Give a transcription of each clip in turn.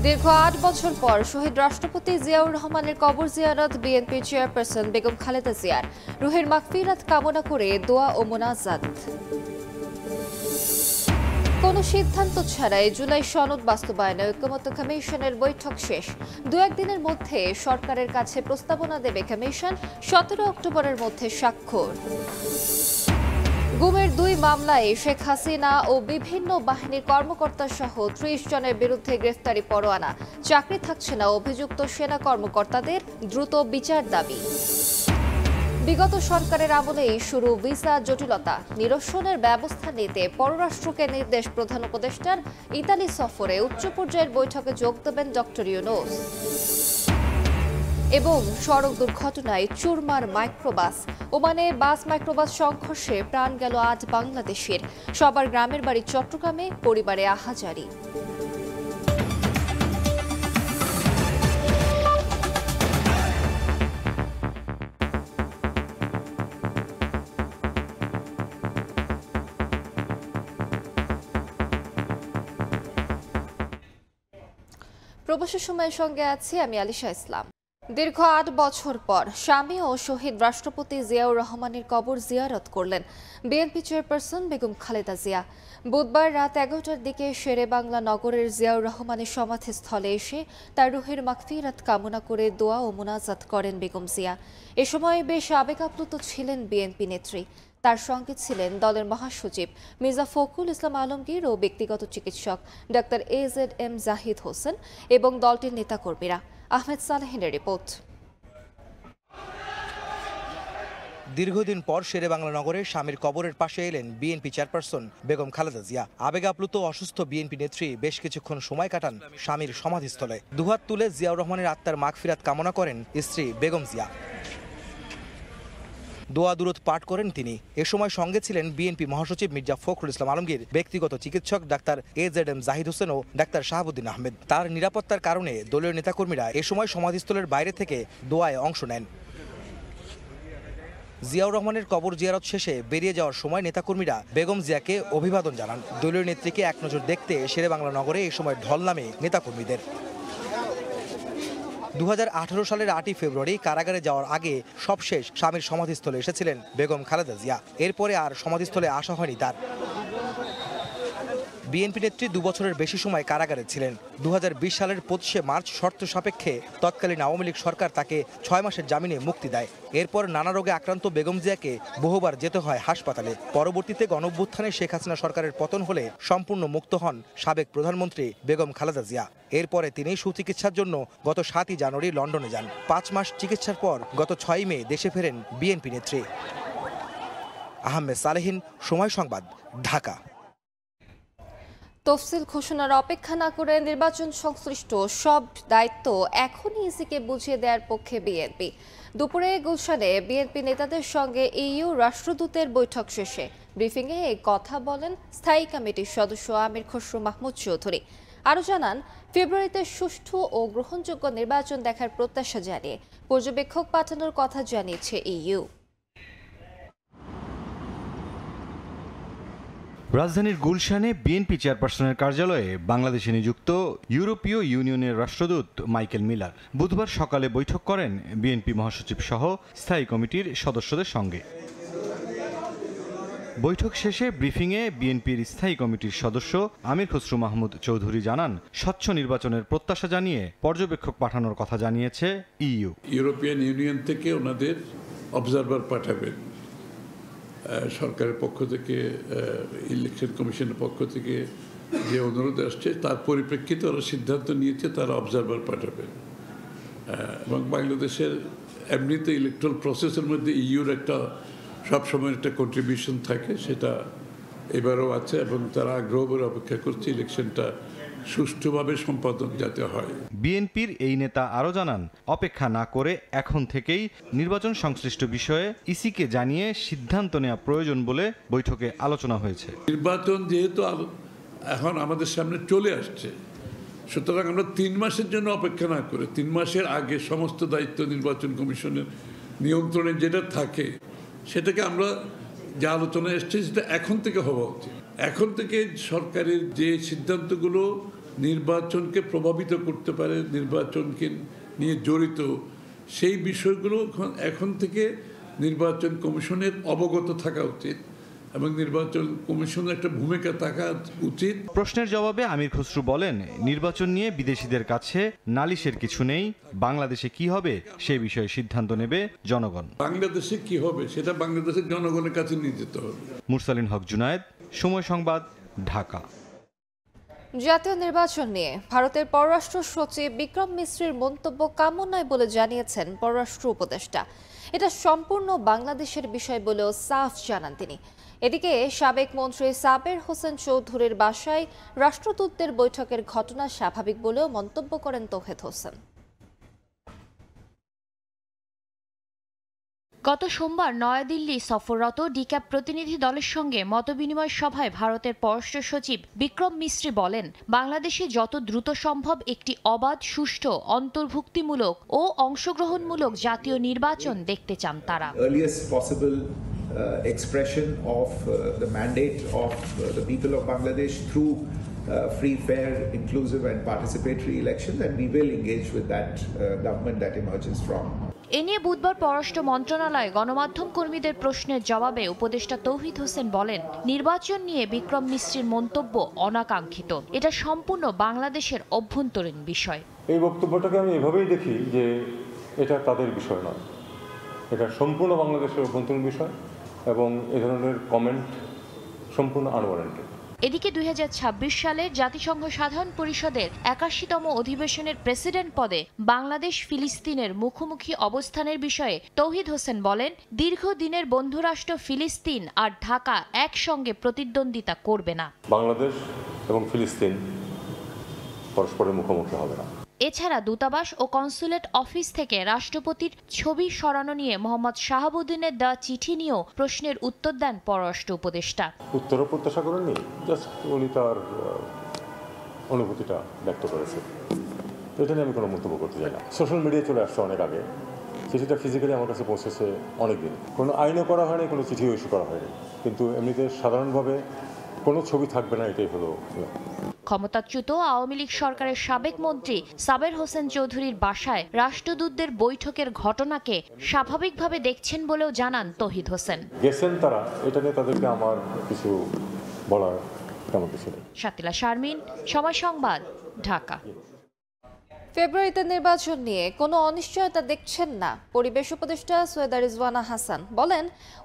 দীর্ঘ ৮ বছর পর শহীদ রাষ্ট্রপতি জিয়াউর রহমানের কবর জিয়ারত বিএনপি চেয়ারপারসন বেগম খালেদা জিয়ার রুহের মাগফিরাত কামনা করে দোয়া ও মোনাজাত। কোনো সিদ্ধান্ত ছাড়াই জুলাই সনদ বাস্তবায়নে ঐকমত্য কমিশনের বৈঠক শেষ। দু একদিনের মধ্যে সরকারের কাছে প্রস্তাবনা দেবে কমিশন। ১৭ অক্টোবরের মধ্যে স্বাক্ষর। গুমের ২ মামলায় শেখ হাসিনা ও বিভিন্ন বাহিনীর কর্মকর্তা সহ ৩০ জনের বিরুদ্ধে গ্রেফতারি পরোয়ানা। চাকরি থাকছে না অভিযুক্ত সেনা কর্মকর্তাদের, দ্রুত বিচার দাবি। বিগত সরকারের আমলেই শুরু ভিসা জটিলতা নিরসনের ব্যবস্থা নিতে পররাষ্ট্রকে নির্দেশ প্রধান উপদেষ্টার। ইতালি সফরে উচ্চ পর্যায়ের বৈঠকে যোগ দেবেন ডক্টর ইউনূস। এবং সড়ক দুর্ঘটনায় চুরমার মাইক্রোবাস। ওমানে বাস মাইক্রোবাস সংঘর্ষে প্রাণ গেল ৮ বাংলাদেশের। সবার গ্রামের বাড়ি চট্টগ্রামে, পরিবারে আহাজারি। প্রবাসী সময়ের সঙ্গে আছি আমি আলিশা ইসলাম। দীর্ঘ ৮ বছর পর স্বামী ও শহীদ রাষ্ট্রপতি জিয়াউর রহমানের কবর জিয়ারত করলেন বিএনপি চেয়ারপারসন বেগম খালেদা জিয়া। বুধবার রাত ১১টার দিকে শেরে বাংলা নগরের জিয়াউর রহমানের সমাধিস্থলে এসে তার রুহের মাগফিরাত কামনা করে দোয়া ও মোনাজাত করেন বেগম জিয়া। এ সময় বেশ আবেগাপ্লুত ছিলেন বিএনপি নেত্রী। তার সঙ্গে ছিলেন দলের মহাসচিব মির্জা ফখরুল ইসলাম আলমগীর ও ব্যক্তিগত চিকিৎসক ডাক্তার AZM জাহিদ হোসেন এবং দলটির নেতাকর্মীরা। আহমেদ সালেহিনের রিপোর্ট। দীর্ঘদিন পর শেরে বাংলা নগরে স্বামীর কবরের পাশে এলেন বিএনপি চেয়ারপারসন বেগম খালেদা জিয়া। আবেগাপ্লুত অসুস্থ বিএনপি নেত্রী বেশ কিছুক্ষণ সময় কাটান স্বামীর সমাধিস্থলে। দুহাত তুলে জিয়াউর রহমানের আত্মার মাগফিরাত কামনা করেন স্ত্রী বেগম জিয়া। দোয়া দুরূদ পাঠ করেন তিনি। এ সময় সঙ্গে ছিলেন বিএনপি মহাসচিব মির্জা ফখরুল ইসলাম আলমগীর, ব্যক্তিগত চিকিৎসক ডাক্তার AZM জাহিদ হোসেন ও ডাক্তার শাহাবুদ্দিন আহমেদ। তার নিরাপত্তার কারণে দলীয় নেতাকর্মীরা এ সময় সমাধিস্থলের বাইরে থেকে দোয়ায় অংশ নেন। জিয়াউর রহমানের কবর জিয়ারত শেষে বেরিয়ে যাওয়ার সময় নেতাকর্মীরা বেগম জিয়াকে অভিবাদন জানান। দলীয় নেত্রীকে এক নজর দেখতে শেরে বাংলা নগরে এ সময় ঢল নামে নেতাকর্মীদের। ২০১৮ সালের ৮ই ফেব্রুয়ারি কারাগারে যাওয়ার আগে সবশেষ স্বামীর সমাধিস্থলে এসেছিলেন বেগম খালেদা জিয়া। এরপরে আর সমাধিস্থলে আসা হয়নি তার। বিএনপি নেত্রী ২ বছরের বেশি সময় কারাগারে ছিলেন। ২০২০ সালের ২৫শে মার্চ শর্ত সাপেক্ষে তৎকালীন আওয়ামী লীগ সরকার তাকে ৬ মাসের জামিনে মুক্তি দেয়। এরপর নানা রোগে আক্রান্ত বেগম জিয়াকে বহুবার যেতে হয় হাসপাতালে। পরবর্তীতে গণঅভ্যুত্থানে শেখ হাসিনা সরকারের পতন হলে সম্পূর্ণ মুক্ত হন সাবেক প্রধানমন্ত্রী বেগম খালেদা জিয়া। এরপরে তিনি সুচিকিৎসার জন্য গত ৭ই জানুয়ারি লন্ডনে যান। ৫ মাস চিকিৎসার পর গত ৬ই মে দেশে ফেরেন বিএনপি নেত্রী। আহমেদ সালেহিন, সময় সংবাদ, ঢাকা। তফসিল ঘোষণার অপেক্ষা না করে নির্বাচন সংশ্লিষ্ট সব দায়িত্ব এখনই ইসিকে বুঝিয়ে দেওয়ার পক্ষে বিএনপি। দুপুরে গুলশানে বিএনপি নেতাদের সঙ্গে EU রাষ্ট্রদূতের বৈঠক শেষে ব্রিফিংয়ে এই কথা বলেন স্থায়ী কমিটির সদস্য আমির খসরু মাহমুদ চৌধুরী। আরও জানান, ফেব্রুয়ারিতে সুষ্ঠু ও গ্রহণযোগ্য নির্বাচন দেখার প্রত্যাশা জানিয়ে পর্যবেক্ষক পাঠানোর কথা জানিয়েছে EU। রাজধানীর গুলশানে বিএনপি চেয়ারপারসনের কার্যালয়ে বাংলাদেশে নিযুক্ত ইউরোপীয় ইউনিয়নের রাষ্ট্রদূত মাইকেল মিলার বুধবার সকালে বৈঠক করেন বিএনপি মহাসচিব সহ স্থায়ী কমিটির সদস্যদের সঙ্গে। বৈঠক শেষে ব্রিফিংয়ে বিএনপির স্থায়ী কমিটির সদস্য আমির খসরু মাহমুদ চৌধুরী জানান, স্বচ্ছ নির্বাচনের প্রত্যাশা জানিয়ে পর্যবেক্ষক পাঠানোর কথা জানিয়েছে EU। ইউরোপিয়ান ইউনিয়ন থেকে ওনাদের অবজারভার পাঠাবেন। সরকারের পক্ষ থেকে, ইলেকশন কমিশনের পক্ষ থেকে যে অনুরোধ আসছে তার পরিপ্রেক্ষিতে ওরা সিদ্ধান্ত নিয়েছে তারা অবজারভার পাঠাবেন। এবং বাংলাদেশের এমনিতে ইলেকট্রাল প্রসেসের মধ্যে EUর একটা সবসময় একটা কন্ট্রিবিউশন থাকে, সেটা এবারও আছে এবং তারা আগ্রহ করে অপেক্ষা করছে ইলেকশনটা সুষ্ঠুভাবে সম্পাদন যাতে হয়। বিএনপির এই নেতা আরও জানান, অপেক্ষা না করে এখন থেকেই নির্বাচন সংশ্লিষ্ট বিষয়ে ইসিকে জানিয়ে সিদ্ধান্ত নেওয়া প্রয়োজন বলে বৈঠকে আলোচনা হয়েছে। নির্বাচন যেহেতু এখন আমাদের সামনে চলে আসছে, সুতরাং আমরা 3 মাসের জন্য অপেক্ষা না করে 3 মাসের আগে সমস্ত দায়িত্ব নির্বাচন কমিশনের নিয়ন্ত্রণে যেটা থাকে সেটাকে আমরা যা আলোচনা এসছে সেটা এখন থেকে হওয়া উচিত। এখন থেকে সরকারের যে সিদ্ধান্তগুলো নির্বাচনকে প্রভাবিত করতে পারে, নির্বাচনকে নিয়ে জড়িত সেই বিষয়গুলো এখন থেকে নির্বাচন কমিশনের অবগত থাকা উচিত এবং নির্বাচন কমিশনের একটা ভূমিকা থাকা উচিত। প্রশ্নের জবাবে আমির খসরু বলেন, নির্বাচন নিয়ে বিদেশিদের কাছে নালিশের কিছু নেই, বাংলাদেশে কি হবে সে বিষয়ে সিদ্ধান্ত নেবে জনগণ। বাংলাদেশে কি হবে সেটা বাংলাদেশের জনগণের কাছে নিয়ে যেতে হবে। মুরসালিন হক জুনায়েদ, সময় সংবাদ, ঢাকা। জাতীয় নির্বাচন নিয়ে ভারতের পররাষ্ট্র সচিব বিক্রম মিশ্রির মন্তব্য কাম্য নয় বলে জানিয়েছেন পররাষ্ট্র উপদেষ্টা। এটা সম্পূর্ণ বাংলাদেশের বিষয় বলেও সাফ জানান তিনি। এদিকে সাবেক মন্ত্রী সাবের হোসেন চৌধুরীর বাসায় রাষ্ট্রদূতদের বৈঠকের ঘটনা স্বাভাবিক বলেও মন্তব্য করেন তৌহিদ হোসেন। গত সোমবার নয়াদিল্লি সফররত ডিক্যাপ প্রতিনিধি দলের সঙ্গে মতবিনিময় সভায় ভারতের পররাষ্ট্র সচিব বিক্রম মিশ্রি বলেন, বাংলাদেশে যত দ্রুত সম্ভব একটি অবাধ, সুষ্ঠু, অন্তর্ভুক্তিমূলক ও অংশগ্রহণমূলক জাতীয় নির্বাচন দেখতে চান তারা। Expression of the mandate of the people of Bangladesh through free, fair, inclusive and participatory elections, and we will engage with that government that emerges from. এ নিয়ে বুধবার পররাষ্ট্র মন্ত্রণালয়ে গণমাধ্যম কর্মীদের প্রশ্নের জবাবে উপদেষ্টা তৌহিদ হোসেন বলেন, নির্বাচন নিয়ে বিক্রম মিশ্রির মন্তব্য অনাকাঙ্ক্ষিত। এটা সম্পূর্ণ বাংলাদেশের অভ্যন্তরীণ বিষয়। এই বক্তব্যটাকে আমি এভাবেই দেখি যে এটা তাদের বিষয় নয়, এটা সম্পূর্ণ বাংলাদেশের অভ্যন্তরীণ বিষয় এবং এ ধরনের কমেন্ট সম্পূর্ণ আনওয়ারেন্টেড। এদিকে 2026 সালের জাতিসংঘ সাধারণ পরিষদের 81তম অধিবেশনের প্রেসিডেন্ট পদে বাংলাদেশ ফিলিস্তিনের মুখোমুখি অবস্থানের বিষয়ে তৌহিদ হোসেন বলেন, দীর্ঘদিনের বন্ধুরাষ্ট্র ফিলিস্তিন আর ঢাকা একসঙ্গে প্রতিদ্বন্দ্বিতা করবে না। বাংলাদেশ এবং ফিলিস্তিন পরস্পরের মুখোমুখি হবে না। এছাড়া দূতাবাস ও কনসুলেট অফিস থেকে রাষ্ট্রপতির ছবি সরানো নিয়ে মোহাম্মদ শাহাবুদ্দিনের দেওয়া চিঠি নিয়েও প্রশ্নের উত্তর দেন পররাষ্ট্র উপদেষ্টা। উত্তরও প্রত্যাশা করেননি, জাস্ট উনি তার অনুভূতিটা ব্যক্ত করেছে। এটা নিয়ে আমি কোনো মন্তব্য করতে চাই না। সোশ্যাল মিডিয়ায় চলে আসছে অনেক আগে, চিঠিটা ফিজিক্যালি আমার কাছে পৌঁছেছে অনেকদিন। কোনো আইনও করা হয়নি, কোনো চিঠিও ইস্যু করা হয়নি, কিন্তু এমনিতে সাধারণভাবে কোনো ছবি থাকবে না, এটাই হলো। ক্ষমতাচ্যুত আওয়ামী লীগ সরকারের সাবেক মন্ত্রী সাবের হোসেন চৌধুরীর বাসায় রাষ্ট্রদূতদের বৈঠকের ঘটনাকে স্বাভাবিকভাবে দেখছেন বলেও জানান তৌহিদ হোসেন। গেছেন তারা, এটা নিয়ে তাদেরকে আমার কিছু বলার তেমন কিছু নেই। শাতিলা শারমিন, সময় সংবাদ, ঢাকা। ফেব্রুয়ারিতে নির্বাচন নিয়ে কোনো অনিশ্চয়তা দেখছেন না পরিবেশ উপদেষ্টা সৈয়দা রিজওয়ানা হাসান। বলেন,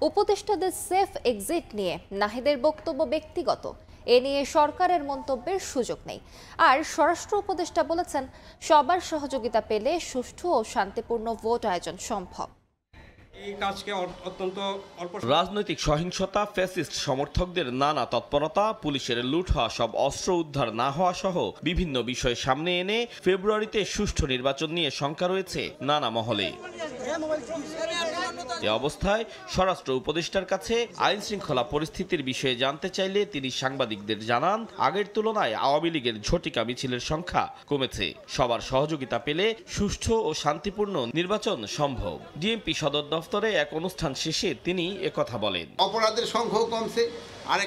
উপদেষ্টাদের সেফ এক্সিট নিয়ে নাহিদের বক্তব্য ব্যক্তিগত, এ নিয়ে সরকারের মন্তব্যের সুযোগ নেই। আর স্বরাষ্ট্র উপদেষ্টা বলেছেন, সবার সহযোগিতা পেলে সুষ্ঠু ও শান্তিপূর্ণ ভোট আয়োজন সম্ভব। রাজনৈতিক সহিংসতা, ফ্যাসিস্ট সমর্থকদের নানা তৎপরতা, পুলিশের লুট হওয়া সব অস্ত্র উদ্ধার না হওয়া সহ বিভিন্ন বিষয় সামনে এনে ফেব্রুয়ারিতে সুষ্ঠু নির্বাচন নিয়ে শঙ্কা রয়েছে নানা মহলে। এ অবস্থায় স্বরাষ্ট্র উপদেষ্টার কাছে আইন শৃঙ্খলা পরিস্থিতির বিষয়ে জানতে চাইলে তিনি সাংবাদিকদের জানান, আগের তুলনায় আওয়ামী লীগের ঝটিকা মিছিলের সংখ্যা কমেছে। সবার সহযোগিতা পেলে সুষ্ঠু ও শান্তিপূর্ণ নির্বাচন সম্ভব। ডিএমপি সদর দফতরে এক অনুষ্ঠান শেষে তিনি একথা বলেন। অপরাধের সংখ্যাও কমছে, আর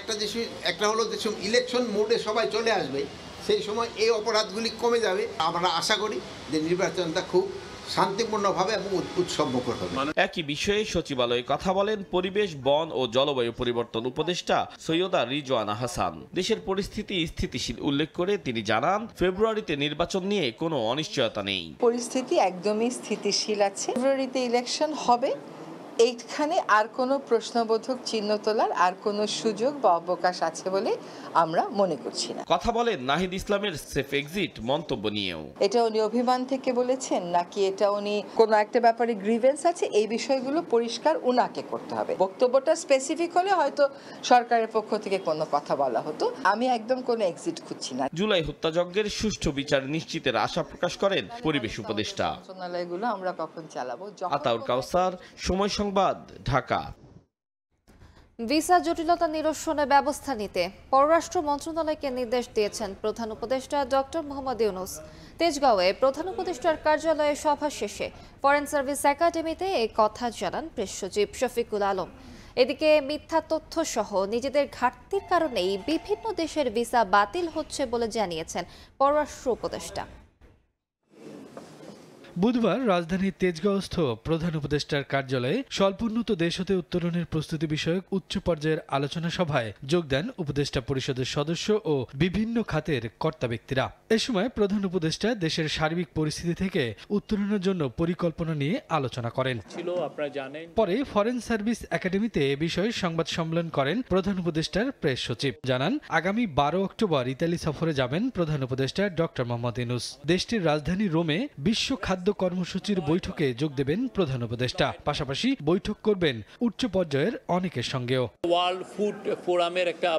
একটা হলো যে ইলেকশন মোডে সবাই চলে আসবে, সেই সময় এই অপরাধগুলি কমে যাবে। আমরা আশা করি যে নির্বাচনটা খুব শান্তিপূর্ণভাবে এবং উৎসবমুখর হবে। একই বিষয়ে সচিবালয়ে কথা বলেন পরিবেশ, বন ও জলবায়ু পরিবর্তন উপদেষ্টা সৈয়দা রিজওয়ানা হাসান। দেশের পরিস্থিতি স্থিতিশীল উল্লেখ করে তিনি জানান, ফেব্রুয়ারিতে নির্বাচন নিয়ে কোনো অনিশ্চয়তা নেই। পরিস্থিতি একদমই স্থিতিশীল আছে। ফেব্রুয়ারিতে ইলেকশন হবে, এইখানে আর কোনো প্রশ্নবোধক চিহ্ন তোলার আর কোনো সুযোগ বা অবকাশ আছে বলে আমরা মনে করছি না। কথা বলেন নাহিদ ইসলামের সেফ এক্সিট মন্তব্য নিয়েও। এটা উনি অভিমান থেকে বলেছেন নাকি এটা উনি কোনো একটা ব্যাপারে গ্রিভেন্স আছে, এই বিষয়গুলো পরিষ্কার উনাকে করতে হবে। বক্তব্যটা স্পেসিফিক হলে হয়তো সরকারের পক্ষ থেকে কোনো কথা বলা হতো। আমি একদম কোনো এক্সিট খুঁজছি না। জুলাই হত্যাযজ্ঞের সুষ্ঠু বিচার নিশ্চিতের আশা প্রকাশ করেন পরিবেশ উপদেষ্টা। মন্ত্রণালয়গুলো আমরা কখন চালাবো। আতাউর কাউসার, সময় সংবাদ, ঢাকা। ভিসা জটিলতা নিরসনে ব্যবস্থা নিতে পররাষ্ট্র মন্ত্রণালয়কে নির্দেশ দিয়েছেন প্রধান উপদেষ্টা ডক্টর মোহাম্মদ ইউনূস। তেজগাঁওয়ে প্রধান উপদেষ্টার কার্যালয়ে সভা শেষে ফরেন সার্ভিস একাডেমিতে এই কথা জানান প্রেস সচিব শফিকুল আলম। এদিকে মিথ্যা তথ্য সহ নিজেদের ঘাটতির কারণেই বিভিন্ন দেশের ভিসা বাতিল হচ্ছে বলে জানিয়েছেন পররাষ্ট্র উপদেষ্টা। বুধবার রাজধানীর তেজগাঁওস্থ প্রধান উপদেষ্টার কার্যালয়ে স্বল্পোন্নত দেশ হতে উত্তরণের প্রস্তুতি বিষয়ক উচ্চ পর্যায়ের আলোচনা সভায় যোগ দেন উপদেষ্টা পরিষদের সদস্য ও বিভিন্ন খাতের কর্তা ব্যক্তিরা। এ সময় প্রধান উপদেষ্টা দেশের সার্বিক পরিস্থিতি থেকে উত্তরণের জন্য পরিকল্পনা নিয়ে আলোচনা করেন। পরে ফরেন সার্ভিস একাডেমিতে এ বিষয়ে সংবাদ সম্মেলন করেন প্রধান উপদেষ্টার প্রেস সচিব। জানান, আগামী 12 অক্টোবর ইতালি সফরে যাবেন প্রধান উপদেষ্টা ডক্টর মোহাম্মদ ইউনূস। দেশটির রাজধানী রোমে বিশ্ব খাদ্য কর্মসূচির বৈঠকে যোগ দেবেন প্রধান উপদেষ্টা। পাশাপাশি বৈঠক করবেন উচ্চ পর্যায়ের অনেকের সঙ্গেও। ওয়ার্ল্ড ফুড ফোরামের একটা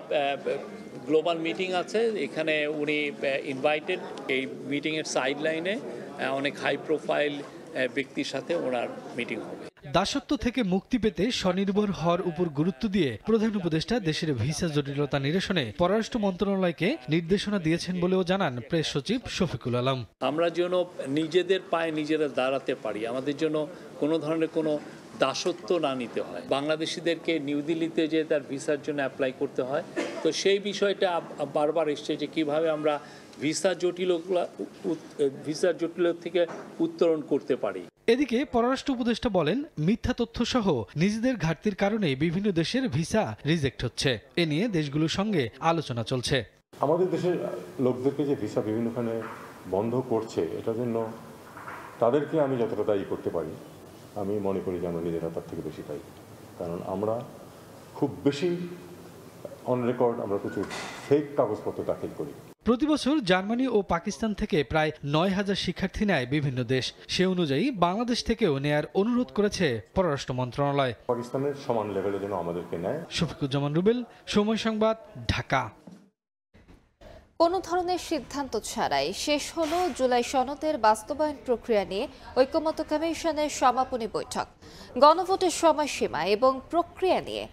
গ্লোবাল মিটিং আছে, এখানে উনি ইনভাইটেড। এই মিটিং এর সাইড লাইনে অনেক হাই প্রোফাইল ব্যক্তির সাথে ওনার মিটিং হবে। দাসত্ব থেকে মুক্তি পেতে স্বনির্ভর হওয়ার উপর গুরুত্ব দিয়ে প্রধান উপদেষ্টা দেশের ভিসা জটিলতা নিরসনে পররাষ্ট্র মন্ত্রণালয়কে নির্দেশনা দিয়েছেন বলেও জানান প্রেস সচিব শফিকুল আলম। আমরা যেন নিজেদের পায়ে নিজেরা দাঁড়াতে পারি, আমাদের জন্য কোনো ধরনের কোনো দাসত্ব না নিতে হয়। বাংলাদেশিদেরকে নিউ দিল্লিতে যে তার ভিসার জন্য অ্যাপ্লাই করতে হয়, তো সেই বিষয়টা বারবার এসছে যে কিভাবে আমরা ভিসা জটিলতা থেকে উত্তরণ করতে পারি। এদিকে পররাষ্ট্র উপদেষ্টা বলেন, মিথ্যা তথ্য সহ নিজেদের ঘাটতির কারণে বিভিন্ন দেশের ভিসা রিজেক্ট হচ্ছে। এ নিয়ে দেশগুলোর সঙ্গে আলোচনা চলছে। আমাদের দেশের লোকদেরকে যে ভিসা বিভিন্নখানে বন্ধ করছে, এটার জন্য তাদেরকে আমি যতটা দায়ী করতে পারি, আমি মনে করি যে আমরা নিজেরা তার থেকে বেশি দায়ী। কারণ আমরা খুব বেশি অন রেকর্ড আমরা প্রচুর ফেক কাগজপত্র দাখিল করি। প্রতি বছর জার্মানি ও পাকিস্তান থেকে প্রায় 9000 শিক্ষার্থী নেয় বিভিন্ন দেশ। সে অনুযায়ী বাংলাদেশ থেকেও নেয়ার অনুরোধ করেছে পররাষ্ট্র মন্ত্রণালয়। পাকিস্তানের সমান লেভেলে যেন আমাদেরকে নেয়। শফিকুজ্জামান রুবেল, সময় সংবাদ, ঢাকা। কোনো ধরনের সিদ্ধান্ত ছাড়াই শেষ হলো জুলাই সনদের বাস্তবায়ন প্রক্রিয়া নিয়ে ঐকমত্য কমিশনের সমাপনী বৈঠক। গণভোটের সময়সীমা এবং প্রক্রিয়া নিয়ে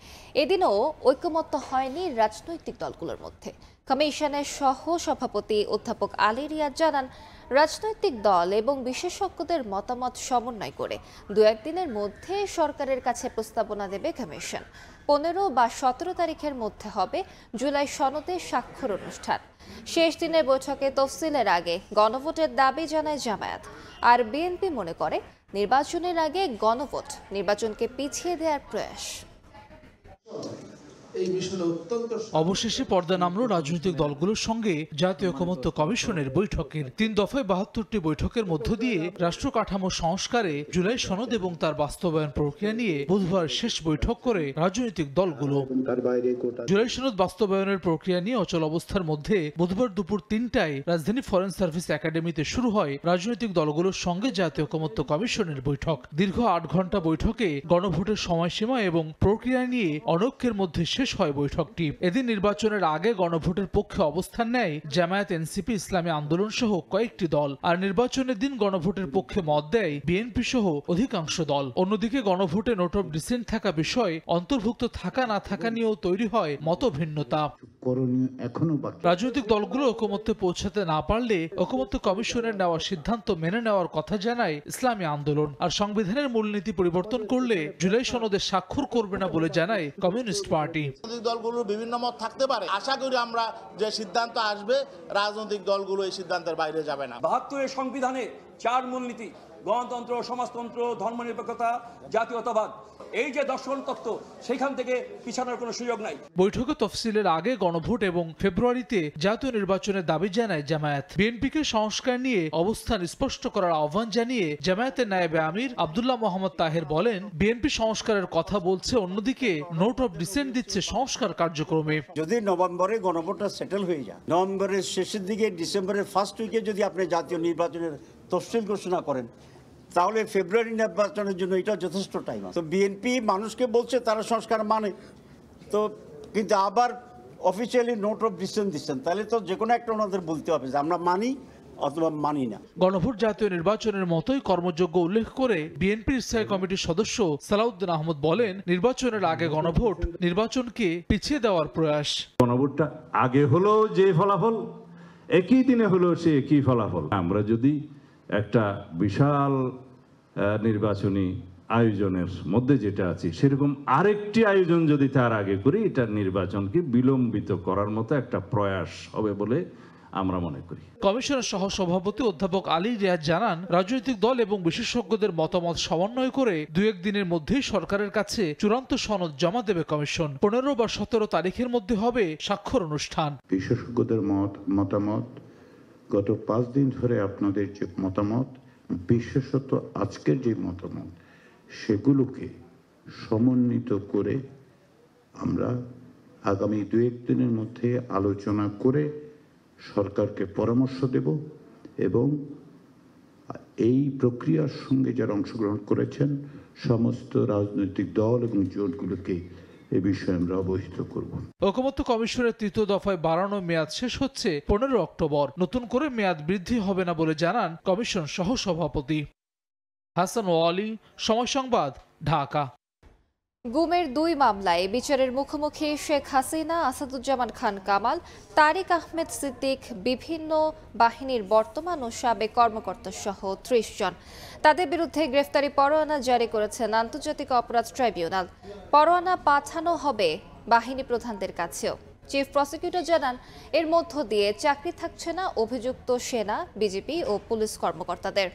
এদিনও ঐকমত্য হয়নি রাজনৈতিক দলগুলোর মধ্যে। কমিশনের সহ সভাপতি অধ্যাপক আলী রিয়াদ জানান, রাজনৈতিক দল এবং বিশেষজ্ঞদের মতামত সমন্বয় করে 2-1 দিনের মধ্যে সরকারের কাছে প্রস্তাবনা দেবে কমিশন। 15 বা 17 তারিখের মধ্যে হবে জুলাই সনদে স্বাক্ষর অনুষ্ঠান। শেষ দিনের বৈঠকে তফসিলের আগে গণভোটের দাবি জানায় জামায়াত। আর বিএনপি মনে করে নির্বাচনের আগে গণভোট নির্বাচনকে পিছিয়ে দেওয়ার প্রয়াস। অবশেষে পর্দা নামল রাজনৈতিক দলগুলোর সঙ্গে জাতীয় ঐকমত্য কমিশনের বৈঠকের। 3 দফায় 72টি বৈঠকের মধ্য দিয়ে রাষ্ট্র কাঠামো সংস্কারে জুলাই সনদ এবং তার বাস্তবায়ন প্রক্রিয়া নিয়ে বুধবার শেষ বৈঠক করে রাজনৈতিক দলগুলো। জুলাই সনদ বাস্তবায়নের প্রক্রিয়া নিয়ে অচল অবস্থার মধ্যে বুধবার দুপুর 3টায় রাজধানী ফরেন সার্ভিস একাডেমিতে শুরু হয় রাজনৈতিক দলগুলোর সঙ্গে জাতীয় ঐকমত্য কমিশনের বৈঠক। দীর্ঘ 8 ঘন্টা বৈঠকে গণভোটের সময়সীমা এবং প্রক্রিয়া নিয়ে অনৈক্যের মধ্যে শেষ হয় বৈঠকটি। এদিন নির্বাচনের আগে গণভোটের পক্ষে অবস্থান নেয় জামায়াত, এনসিপি, ইসলামী আন্দোলন সহ কয়েকটি দল। আর নির্বাচনের দিন গণভোটের পক্ষে মত দেয় বিএনপি সহ অধিকাংশ দল। অন্যদিকে গণভোটে নোট অফ ডিসেন্ট থাকা বিষয় অন্তর্ভুক্ত থাকা না থাকা নিয়েও তৈরি হয় মতভিন্নতা। রাজনৈতিক দলগুলো ঐকমত্যে পৌঁছাতে না পারলে ঐকমত্য কমিশনের নেওয়া সিদ্ধান্ত মেনে নেওয়ার কথা জানায় ইসলামী আন্দোলন। আর সংবিধানের মূলনীতি পরিবর্তন করলে জুলাই সনদে স্বাক্ষর করবে না বলে জানায় কমিউনিস্ট পার্টি। দলগুলোর বিভিন্ন মত থাকতে পারে, আশা করি আমরা যে সিদ্ধান্ত আসবে রাজনৈতিক দলগুলো এই সিদ্ধান্তের বাইরে যাবে না। 72 সংবিধানে 4 মূলনীতি, গণতন্ত্র, সমাজতন্ত্র, ধর্মনিরপেক্ষতা, জাতীয়তাবাদ, এই যে দর্শন তত্ত্ব, সেখান থেকে পিছানোর কোনো সুযোগ নাই। বৈঠকে তফসিলের আগে গণভোট এবং ফেব্রুয়ারিতে জাতীয় নির্বাচনের দাবি জানায় জামায়াত। বিএনপিকে সংস্কার নিয়ে অবস্থান স্পষ্ট করার আহ্বান জানিয়ে জামায়াতের নায়েবে আমির আব্দুল্লাহ মোহাম্মদ তাহের বলেন, বিএনপি সংস্কারের কথা বলছে, অন্যদিকে নোট অফ ডিসেন্ট দিচ্ছে সংস্কার কার্যক্রমে। যদি নভেম্বরে গণভোটটা সেটেল হয়ে যায়, নভেম্বরের শেষের দিকে ডিসেম্বরের ফার্স্ট উইকে যদি আপনি জাতীয় নির্বাচনের তফসিল ঘোষণা করেন, তাহলে ফেব্রুয়ারি নির্বাচনের জন্য এটা যথেষ্ট টাইম আছে। তো বিএনপি মানুষকে বলছে তারা সংস্কার মানে, তো কিন্তু আবার অফিসিয়ালি নোট অফ ডিসেন্ট দিচ্ছেন, তাহলে তো যে কোনো একটা ওনাদের বলতে হবে যে আমরা মানি অথবা মানি না। গণভোট জাতীয় নির্বাচনের মতোই কর্মযোগ্য উল্লেখ করে বিএনপির স্থায়ী কমিটির সদস্য সালাউদ্দিন আহমদ বলেন, নির্বাচনের আগে গণভোট নির্বাচনকে পিছিয়ে দেওয়ার প্রয়াস। গণভোটটা আগে হলো যে ফলাফল, একই দিনে হলো সে একই ফলাফল। আমরা যদি একটা বিশাল নির্বাচনী আয়োজনের মধ্যে যেটা আছে সেরকম আরেকটি আয়োজন যদি তার আগে করি, এটা নির্বাচনকে বিলম্বিত করার মতো একটা প্রয়াস হবে বলে আমরা মনে করি। কমিশনের সহ সভাপতি অধ্যাপক আলী রিয়াজ জানান, রাজনৈতিক দল এবং বিশেষজ্ঞদের মতামত সমন্বয় করে 2-1 দিনের মধ্যেই সরকারের কাছে চূড়ান্ত সনদ জমা দেবে কমিশন। 15 বা 17 তারিখের মধ্যে হবে স্বাক্ষর অনুষ্ঠান। বিশেষজ্ঞদের মতামত, গত 5 দিন ধরে আপনাদের যে মতামত, বিশেষত আজকের যে মতামত, সেগুলোকে সমন্বিত করে আমরা আগামী 2-1 দিনের মধ্যে আলোচনা করে সরকারকে পরামর্শ দেব এবং এই প্রক্রিয়ার সঙ্গে যারা অংশগ্রহণ করেছেন সমস্ত রাজনৈতিক দল এবং জোটগুলোকে এ বিষয়ে আমরা অবহিত করব। ঐকমত্য কমিশনের 3য় দফায় বাড়ানো মেয়াদ শেষ হচ্ছে 15 অক্টোবর। নতুন করে মেয়াদ বৃদ্ধি হবে না বলে জানান কমিশন সহ সভাপতি। হাসান ওয়ালি, সময় সংবাদ, ঢাকা। গুমের 2 মামলায় বিচারের মুখোমুখি শেখ হাসিনা, আসাদুজ্জামান খান কামাল, তারিক আহমেদ সিদ্দিক, বিভিন্ন বাহিনীর বর্তমান ও সাবেক কর্মকর্তা সহ 30 জন। তাদের বিরুদ্ধে গ্রেফতারি পরোয়ানা জারি করেছেন আন্তর্জাতিক অপরাধ ট্রাইব্যুনাল। পরোয়ানা পাঠানো হবে বাহিনী প্রধানদের কাছেও। চিফ প্রসিকিউটর জানান, এর মধ্য দিয়ে চাকরি থাকছে না অভিযুক্ত সেনা, বিজিপি ও পুলিশ কর্মকর্তাদের।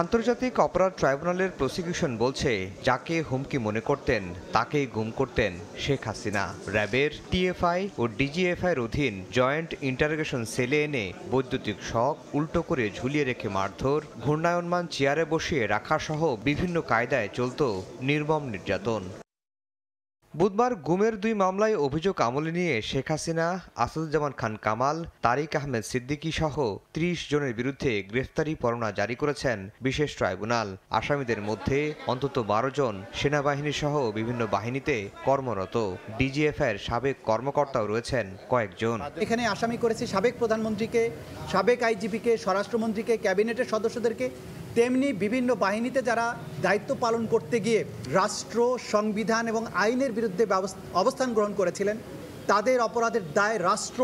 আন্তর্জাতিক অপরাধ ট্রাইব্যুনালের প্রসিকিউশন বলছে, যাকে হুমকি মনে করতেন তাকেই গুম করতেন শেখ হাসিনা। র্যাবের টিএফআই ও ডিজিএফআইয়ের অধীন জয়েন্ট ইন্টারোগেশন সেলে এনে বৈদ্যুতিক শক, উল্টো করে ঝুলিয়ে রেখে মারধর, ঘূর্ণায়নমান চেয়ারে বসিয়ে রাখা সহ বিভিন্ন কায়দায় চলত নির্মম নির্যাতন। বুধবার গুমের 2 মামলায় অভিযোগ আমলে নিয়ে শেখ হাসিনা, আসাদুজ্জামান খান কামাল, তারিক আহমেদ সিদ্দিকী সহ 30 জনের বিরুদ্ধে গ্রেফতারি পরোয়ানা জারি করেছেন বিশেষ ট্রাইব্যুনাল। আসামিদের মধ্যে অন্তত 12 জন সেনাবাহিনী সহ বিভিন্ন বাহিনীতে কর্মরত। ডিজিএফআইয়ের সাবেক কর্মকর্তাও রয়েছেন কয়েকজন। এখানে আসামি করেছে সাবেক প্রধানমন্ত্রীকে, সাবেক আইজিপিকে, স্বরাষ্ট্রমন্ত্রীকে, ক্যাবিনেটের সদস্যদেরকে, তেমনি বিভিন্ন বাহিনীতে যারা দায়িত্ব পালন করতে গিয়ে রাষ্ট্র, সংবিধান এবং আইনের বিরুদ্ধে অবস্থান গ্রহণ করেছিলেন। তাদের অপরাধের দায় রাষ্ট্র,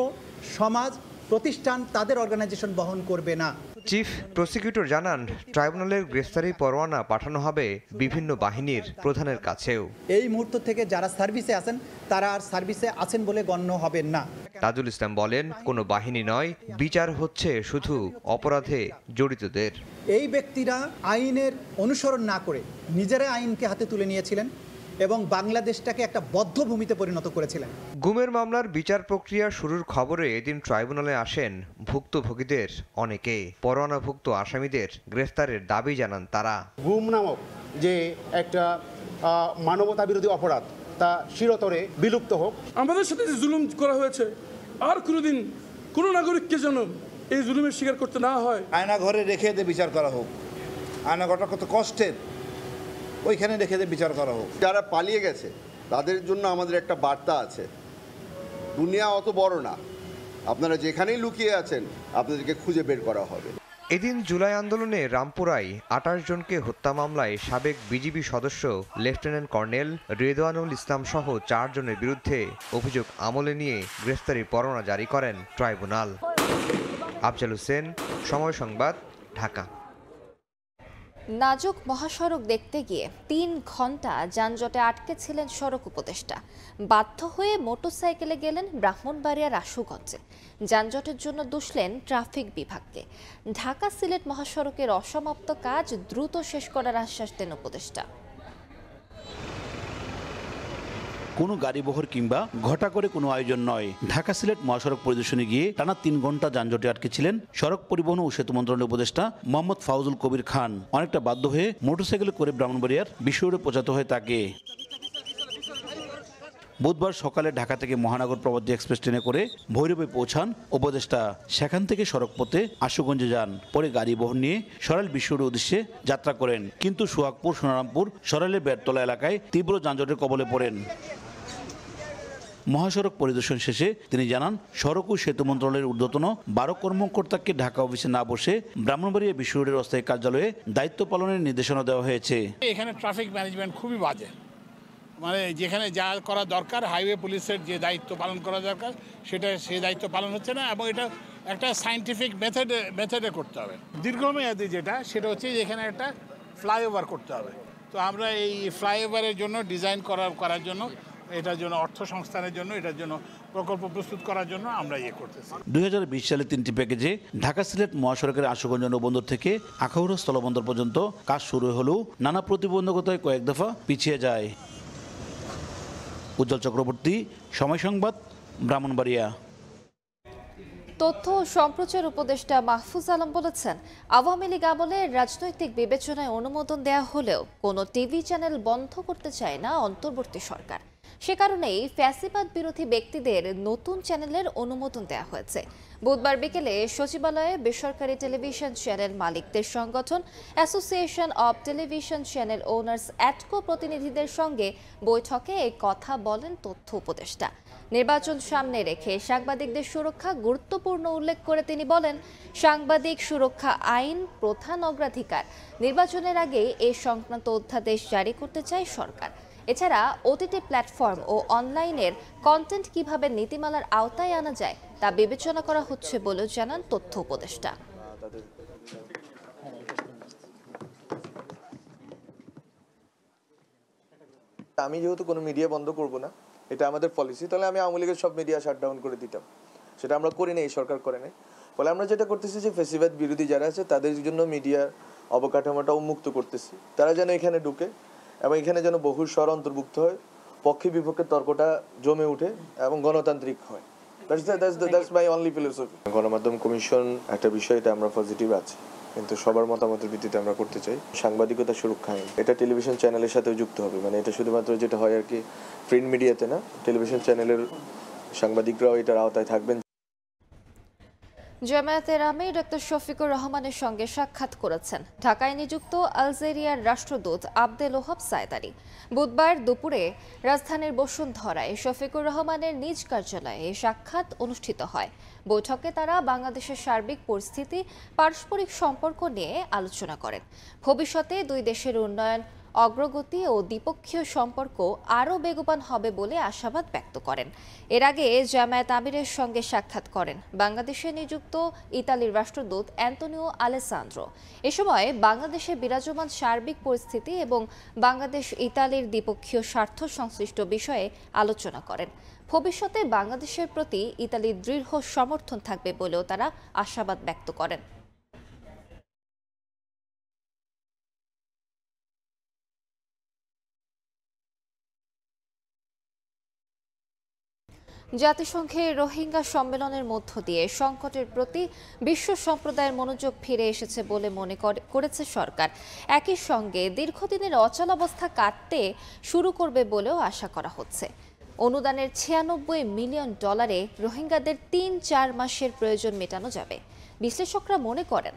সমাজ, প্রতিষ্ঠান, তাদের অর্গানাইজেশন বহন করবে না। চিফ প্রসিকিউটর জানান, ট্রাইব্যুনালের গ্রেফতারি পরোয়ানা পাঠানো হবে বিভিন্ন বাহিনীর প্রধানের কাছেও। এই মুহূর্ত থেকে যারা সার্ভিসে আছেন তারা আর সার্ভিসে আছেন বলে গণ্য হবেন না। তাজুল ইসলাম বলেন, কোনো বাহিনী নয়, বিচার হচ্ছে শুধু অপরাধে জড়িতদের। এই ব্যক্তিরা আইনের অনুসরণ না করে নিজেরা আইনকে হাতে তুলে নিয়েছিলেন এবং বাংলাদেশটাকে একটা বদ্ধ ভূমিতে পরিণত করেছিলেন। গুমের মামলার বিচার প্রক্রিয়া শুরুর খবরে এদিন ট্রাইব্যুনালে আসেন ভুক্তভোগীদের অনেকে। পরোয়ানাভুক্ত আসামিদের গ্রেফতারের দাবি জানান তারা। গুম নামক যে একটা মানবতা বিরোধী অপরাধ, তা চিরতরে বিলুপ্ত হোক। আমাদের সাথে যে জুলুম করা হয়েছে, আর কোনোদিন কোনো নাগরিককে যেন এই জুলুমের শিকার করতে না হয়। আয়না ঘরে রেখে এদের বিচার করা হোক। আয়না ঘরটা কত কষ্টের, ওইখানে রেখে এদের বিচার করা হোক। যারা পালিয়ে গেছে তাদের জন্য আমাদের একটা বার্তা আছে, দুনিয়া অত বড় না, আপনারা যেখানেই লুকিয়ে আছেন আপনাদেরকে খুঁজে বের করা হবে। এদিন জুলাই আন্দোলনে রামপুরায় 28 জনকে হত্যা মামলায় সাবেক বিজিবি সদস্য লেফটেন্যান্ট কর্নেল রেদওয়ানুল ইসলাম সহ 4 জনের বিরুদ্ধে অভিযোগ আমলে নিয়ে গ্রেফতারি পরোয়ানা জারি করেন ট্রাইব্যুনাল। আফজাল হোসেন, সময় সংবাদ, ঢাকা। নাজুক মহাসড়ক দেখতে গিয়ে 3 ঘন্টা যানজটে আটকে ছিলেন সড়ক উপদেষ্টা। বাধ্য হয়ে মোটরসাইকেলে গেলেন ব্রাহ্মণবাড়িয়ার আশুগঞ্জে। যানজটের জন্য দুষলেন ট্রাফিক বিভাগকে। ঢাকা সিলেট মহাসড়কের অসমাপ্ত কাজ দ্রুত শেষ করার আশ্বাস দেন উপদেষ্টা। কোনো গাড়িবহর কিংবা ঘটা করে কোনো আয়োজন নয়। ঢাকা সিলেট মহাসড়ক পরিদর্শনে গিয়ে টানা 3 ঘন্টা যানজটে আটকে ছিলেন সড়ক পরিবহন ও সেতু মন্ত্রণালয়ের উপদেষ্টা মোহাম্মদ ফাউজুল কবির খান। অনেকটা বাধ্য হয়ে মোটরসাইকেলে করে ব্রাহ্মণবাড়িয়ার বিশ্ব রোডে পৌঁছাতে হয় তাকে। বুধবার সকালে ঢাকা থেকে মহানগর প্রবাদী এক্সপ্রেস ট্রেনে করে ভৈরবে পৌঁছান উপদেষ্টা। সেখান থেকে সড়ক পথে আশুগঞ্জে যান। পরে গাড়ি বহর নিয়ে সরাইল বিশ্ব রোডের উদ্দেশ্যে যাত্রা করেন, কিন্তু সোহাগপুর, সোনারামপুর, সরাইলের বেড়তলা এলাকায় তীব্র যানজটের কবলে পড়েন। মহাসড়ক পরিদর্শন শেষে তিনি জানান, সড়ক ও সেতু মন্ত্রণালয়ের ঊর্ধ্বতন 12 কর্মকর্তাকে ঢাকা অফিসে না বসে ব্রাহ্মণবাড়িয়া বিশ্ব রোডের অস্থায়ী কার্যালয়ে দায়িত্ব পালনের নির্দেশনা দেওয়া হয়েছে। এখানে ট্রাফিক ম্যানেজমেন্ট খুবই বাজে, মানে যেখানে যা করা দরকার, হাইওয়ে পুলিশের যে দায়িত্ব পালন করা দরকার সেই দায়িত্ব পালন হচ্ছে না, এবং এটা একটা সায়েন্টিফিক মেথডে করতে হবে। দীর্ঘমেয়াদী সেটা হচ্ছে যে এখানে একটা ফ্লাইওভার করতে হবে। তো আমরা এই ফ্লাইওভারের জন্য ডিজাইন করার জন্য, এটার জন্য অর্থ সংস্থানের জন্য, এটার জন্য প্রকল্প প্রস্তুত করার জন্য আমরা করতেছি। 2020 সালে 3টি প্যাকেজে ঢাকা সিলেট মহাসড়কের আশুগঞ্জ নৌবন্দর থেকে আখাউড়া স্থলবন্দর পর্যন্ত কাজ শুরু হলেও নানা প্রতিবন্ধকতায় কয়েক দফা পিছিয়ে যায়। উজ্জ্বল চক্রবর্তী, সময় সংবাদ, ব্রাহ্মণবাড়িয়া। তথ্য ও সম্প্রচার উপদেষ্টা মাহফুজ আলম বলেছেন, আওয়ামী লীগ আমলে রাজনৈতিক বিবেচনায় অনুমোদন দেয়া হলেও কোনো টিভি চ্যানেল বন্ধ করতে চায় না অন্তর্বর্তী সরকার। সে কারণেই ফ্যাসিবাদ বিরোধী ব্যক্তিদের নতুন চ্যানেলের অনুমোদন দেওয়া হয়েছে। বুধবার বিকেলে সচিবালয়ে বেসরকারি টেলিভিশন চ্যানেল মালিকদের সংগঠন association of television channel owners অ্যাটকো প্রতিনিধিদের সঙ্গে বৈঠকে এই কথা বলেন তথ্য উপদেষ্টা। নির্বাচন সামনে রেখে সাংবাদিকদের সুরক্ষা গুরুত্বপূর্ণ উল্লেখ করে তিনি বলেন, সাংবাদিক সুরক্ষা আইন প্রধান অগ্রাধিকার। নির্বাচনের আগে এ সংক্রান্ত অধ্যাদেশ জারি করতে চায় সরকার। এছাড়া ওটিটি প্ল্যাটফর্ম ও অনলাইনের কন্টেন্ট কিভাবে নীতিমালার আওতায় আনা যায় তা বিবেচনা করা হচ্ছে বলেও জানান তথ্য উপদেষ্টা। আমি যেহেতু কোনো মিডিয়া বন্ধ করব না, এটা আমাদের পলিসি, তাহলে আমি আওয়ামী লীগের সব মিডিয়া শাটডাউন করে দিতাম। সেটা আমরা করি না, এই সরকার করে নাই। ফলে আমরা যেটা করতেছি যে ফ্যাসিবাদ বিরোধী যারা আছে তাদের জন্য মিডিয়ার অবকাঠামোটা উন্মুক্ত করতেছি, তারা যেন এখানে ঢুকে এবং এখানে যেন বহু স্বর অন্তর্ভুক্ত হয়, পক্ষে বিপক্ষে তর্কটা জমে উঠে এবং গণতান্ত্রিক হয়। That's my only philosophy. গণমাধ্যম কমিশন একটা বিষয়, এটা আমরা পজিটিভ আছি, কিন্তু সবার মতামতের ভিত্তিতে আমরা করতে চাই। সাংবাদিকতা সুরক্ষা আইন এটা টেলিভিশন চ্যানেলের সাথেও যুক্ত হবে, মানে এটা শুধুমাত্র যেটা হয় আর কি প্রিন্ট মিডিয়াতে না, টেলিভিশন চ্যানেলের সাংবাদিকরাও এটার আওতায় থাকবেন। জামায়াতের আমির ডক্টর শফিকুর রহমানের সঙ্গে সাক্ষাৎ করেছেন ঢাকায় নিযুক্ত আলজেরিয়ার রাষ্ট্রদূত আবদেল ওহাব সাইদারি। বুধবার দুপুরে রাজধানীর বসুন্ধরায় শফিকুর রহমানের নিজ কার্যালয়ে এই সাক্ষাৎ অনুষ্ঠিত হয়। বৈঠকে তারা বাংলাদেশের সার্বিক পরিস্থিতি, পারস্পরিক সম্পর্ক নিয়ে আলোচনা করেন। ভবিষ্যতে দুই দেশের উন্নয়ন, অগ্রগতি ও দ্বিপক্ষীয় সম্পর্ক আরও বেগবান হবে বলে আশাবাদ ব্যক্ত করেন। এর আগে জামায়াত আমিরের সঙ্গে সাক্ষাৎ করেন বাংলাদেশে নিযুক্ত ইতালির রাষ্ট্রদূত অ্যান্তোনিও আলেসান্দ্রো। এ সময় বাংলাদেশে বিরাজমান সার্বিক পরিস্থিতি এবং বাংলাদেশ ইতালির দ্বিপক্ষীয় স্বার্থ সংশ্লিষ্ট বিষয়ে আলোচনা করেন। ভবিষ্যতে বাংলাদেশের প্রতি ইতালির দৃঢ় সমর্থন থাকবে বলেও তারা আশাবাদ ব্যক্ত করেন। জাতিসংঘের রোহিঙ্গা সম্মেলনের মধ্য দিয়ে সংকটের প্রতি বিশ্ব সম্প্রদায়ের মনোযোগ ফিরে এসেছে বলে মনে করেছে সরকার। একই সঙ্গে দীর্ঘদিনের অচলাবস্থা কাটতে শুরু করবে বলেও আশা করা হচ্ছে। অনুদানের $96 মিলিয়ন রোহিঙ্গাদের ৩-৪ মাসের প্রয়োজন মেটানো যাবে। বিশ্লেষকরা মনে করেন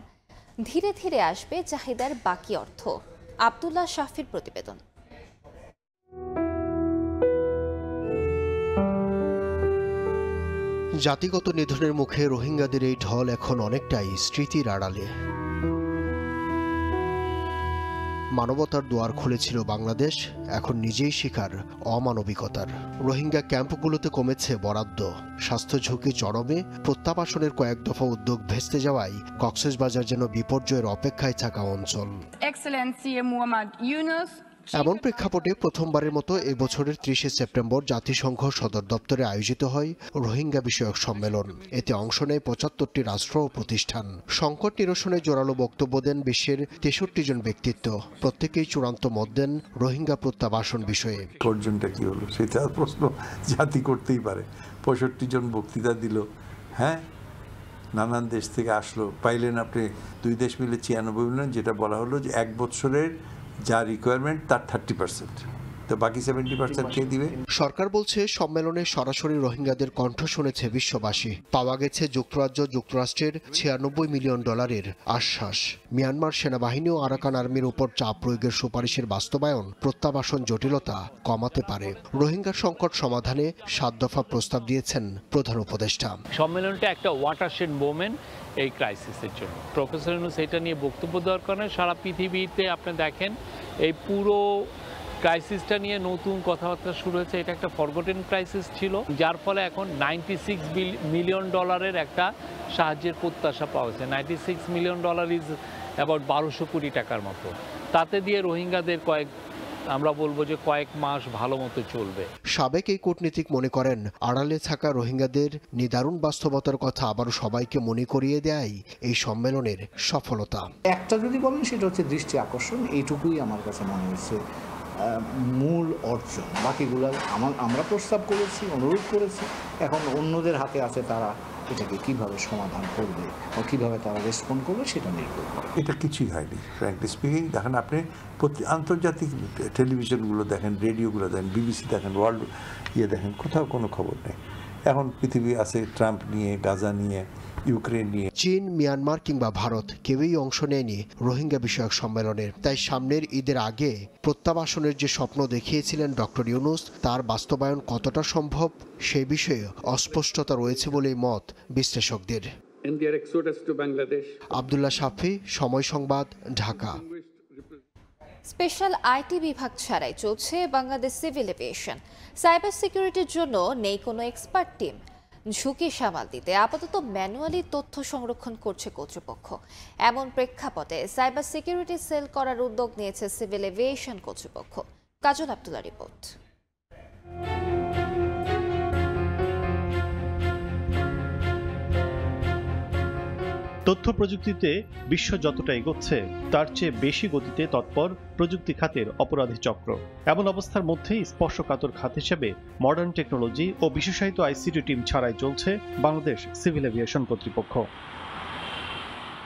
ধীরে ধীরে আসবে চাহিদার বাকি অর্থ। আব্দুল্লাহ শাফির প্রতিবেদন। জাতিগত নিধনের মুখে রোহিঙ্গাদের এই ঢল এখন অনেকটাই স্মৃতির আড়ালে। মানবতার দুয়ার খুলেছিল বাংলাদেশ, এখন নিজেই শিকার অমানবিকতার। রোহিঙ্গা ক্যাম্পগুলোতে কমেছে বরাদ্দ, স্বাস্থ্য ঝুঁকি চরমে, প্রত্যাবাসনের কয়েক দফা উদ্যোগ ভেস্তে যাওয়ায় কক্সবাজার যেন বিপর্যয়ের অপেক্ষায় থাকা অঞ্চল। এমন প্রেক্ষাপটে প্রথমবারের মতো এবছরের 30 সেপ্টেম্বর জাতিসংঘ সদর দপ্তরে আয়োজিত হয় রোহিঙ্গা বিষয়ক সম্মেলন। এতে অংশ নেয় 75টি রাষ্ট্র ও প্রতিষ্ঠান। সংকট নিরসনে জোরালো বক্তব্য দেন বিশ্বের 63 জন ব্যক্তিত্ব। প্রত্যেকেই চূড়ান্ত মত দেন রোহিঙ্গা প্রত্যাবাসন বিষয়ে। অর্জনটা কি হলো সেটা প্রশ্ন জাতি করতেই পারে। 65 জন বক্তৃতা দিল, হ্যাঁ, নানান দেশ থেকে আসলো, পাইলেন আপনি 2 দেশ মিলে 96 মিলিয়ন, যেটা বলা হলো যে 1 বছরের যা রিকোয়ারমেন্ট তার 30%, তো বাকি 70% কে দিবে? সরকার বলছে সম্মেলনে সরাসরি রোহিঙ্গাদের কণ্ঠ শুনেছে বিশ্ববাসী। পাওয়া গেছে যুক্তরাষ্ট্রের $96 মিলিয়ন আশ্বাস। মিয়ানমার সেনাবাহিনী ও আরাকান আর্মির উপর চাপ প্রয়োগের সুপারিশের বাস্তবায়ন প্রত্যাবাসন জটিলতা কমাতে পারে। রোহিঙ্গা সংকট সমাধানে 7 দফা প্রস্তাব দিয়েছেন প্রধান উপদেষ্টা। সম্মেলনটা একটা ওয়াটারশেড মোমেন্ট এই ক্রাইসিসের জন্য। প্রফেসর ইউনূস এটা নিয়ে বক্তব্য দেওয়ার কারণে সারা পৃথিবীতে আপনি দেখেন এই পুরো ক্রাইসিসটা নিয়ে নতুন কথাবার্তা শুরু হয়েছে, এটা একটা ফরগটেন ক্রাইসিস ছিল, যার ফলে এখন $96 মিলিয়ন একটা সাহায্যের প্রত্যাশা পাওয়া গেছে। $96 মিলিয়ন ইজ অ্যাবাউট 1200 কোটি টাকার মতো। তাতে দিয়ে রোহিঙ্গাদের আমরা বলবো যে কয়েক মাস ভালো মতো চলবে। সাবেক এই কূটনীতিক মনে করেন, আড়ালে থাকা রোহিঙ্গাদের নিদারুণ বাস্তবতার কথা আবারও সবাইকে মনে করিয়ে দেয় এই সম্মেলনের সফলতা। একটা যদি বলেন সেটা হচ্ছে দৃষ্টি আকর্ষণ, এইটুকুই আমার কাছে মনে হচ্ছে মূল অর্জন। বাকিগুলো আমরা প্রস্তাব করেছি, অনুরোধ করেছি, এখন অন্যদের হাতে আছে তারা এটাকে কিভাবে সমাধান করবে বা কিভাবে তারা রেসপন্ড করবে সেটা নির্ভর করে। এটা কিছুই হয়নি ফ্র্যাঙ্কলি স্পিকিং। দেখেন আপনি আন্তর্জাতিক টেলিভিশনগুলো দেখেন, রেডিওগুলো দেখেন, বিবিসি দেখেন, ওয়ার্ল্ড দেখেন, কোথাও কোনো খবর নেই। এখন পৃথিবী আছে ট্রাম্প নিয়ে, গাজা নিয়ে, ইউক্রেন নিয়ে। চীন, মিয়ানমার কিংবা ভারত কেউই অংশ নেয়নি রোহিঙ্গা বিষয়ক সম্মেলনে। তাই সামনের ঈদের আগে প্রত্যাবাসনের যে স্বপ্ন দেখিয়েছিলেন ডক্টর ইউনূস, তার বাস্তবায়ন কতটা সম্ভব সেই বিষয়ে অস্পষ্টতা রয়েছে বলেই মত বিশ্লেষকদের। আব্দুল্লাহ শাফি, সময় সংবাদ, ঢাকা। স্পেশাল আইটি বিভাগ ছাড়াই চলছে বাংলাদেশ সিভিল এভিয়েশন। সাইবার সিকিউরিটির জন্য নেই কোনো এক্সপার্ট টিম। ঝুঁকি সামাল দিতে আপাতত ম্যানুয়ালি তথ্য সংরক্ষণ করছে কর্তৃপক্ষ। এমন প্রেক্ষাপটে সাইবার সিকিউরিটি সেল করার উদ্যোগ নিয়েছে সিভিল এভিয়েশন কর্তৃপক্ষ। কাজল আব্দুল্লাহ রিপোর্ট। তথ্য প্রযুক্তিতে বিশ্ব যতটা এগোচ্ছে তার চেয়ে বেশি গতিতে তৎপর প্রযুক্তি খাতের অপরাধী চক্র। এমন অবস্থার মধ্যেই স্পর্শকাতর খাত হিসেবে মডার্ন টেকনোলজি ও বিশেষায়িত আইসিটি টিম ছাড়াই চলছে বাংলাদেশ সিভিল এভিয়েশন কর্তৃপক্ষ।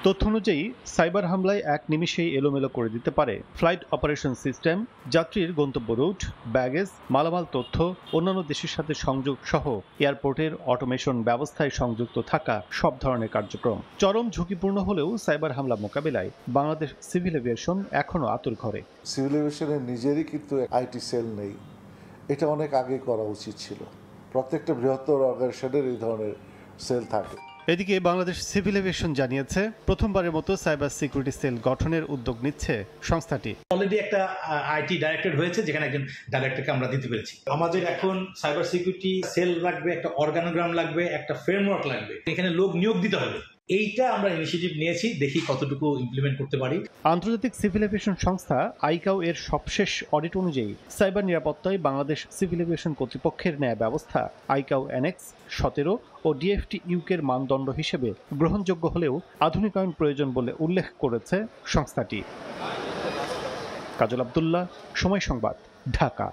তথ্য অনুযায়ী সাইবার হামলায় এক নিমিষেই এলোমেলো করে দিতে পারে ফ্লাইট অপারেশন সিস্টেম, যাত্রীর গন্তব্য রুট, ব্যাগেজ, মালামাল তথ্য, অন্যান্য দেশের সাথে সংযোগ সহ এয়ারপোর্টের অটোমেশন ব্যবস্থায় সংযুক্ত থাকা সব ধরনের কার্যক্রম। চরম ঝুঁকিপূর্ণ হলেও সাইবার হামলা মোকাবিলায় বাংলাদেশ সিভিল এভিয়েশন এখনও আতুরঘরে। সিভিল এভিয়েশনের নিজেরই কিন্তু আইটি সেল নেই, এটা অনেক আগে করা উচিত ছিল। প্রত্যেকটা বৃহত্তর অর্গানাইজেশনের এই ধরনের সেল থাকে। এদিকে বাংলাদেশ সিভিল এভিয়েশন জানিয়েছে প্রথমবারের মতো সাইবার সিকিউরিটি সেল গঠনের উদ্যোগ নিচ্ছে সংস্থাটি। অলরেডি একটা আইটি ডাইরেক্টর হয়েছে, যেখানে একজন ডাইরেক্টরকে আমরা দিতে পেরেছি। আমাদের এখন সাইবার সিকিউরিটি সেল লাগবে, একটা অর্গানোগ্রাম লাগবে, একটা ফ্রেমওয়ার্ক লাগবে, এখানে লোক নিয়োগ দিতে হবে। এইটা আমরা ইনিশিয়েটিভ নিয়েছি, দেখি কতটুকু ইমপ্লিমেন্ট করতে পারি। আন্তর্জাতিক সিভিল এভিয়েশন সংস্থা আইকাও এর সবশেষ অডিট অনুযায়ী সাইবার নিরাপত্তায় বাংলাদেশ সিভিল এভিয়েশন কর্তৃপক্ষের ন্যায় ব্যবস্থা আইকাও অ্যানেক্স 17 ও ডিএফটি ইউকের মানদণ্ড হিসেবে গ্রহণযোগ্য হলেও আধুনিকায়ন প্রয়োজন বলে উল্লেখ করেছে সংস্থাটি। কাজল আব্দুল্লাহ, সময় সংবাদ, ঢাকা।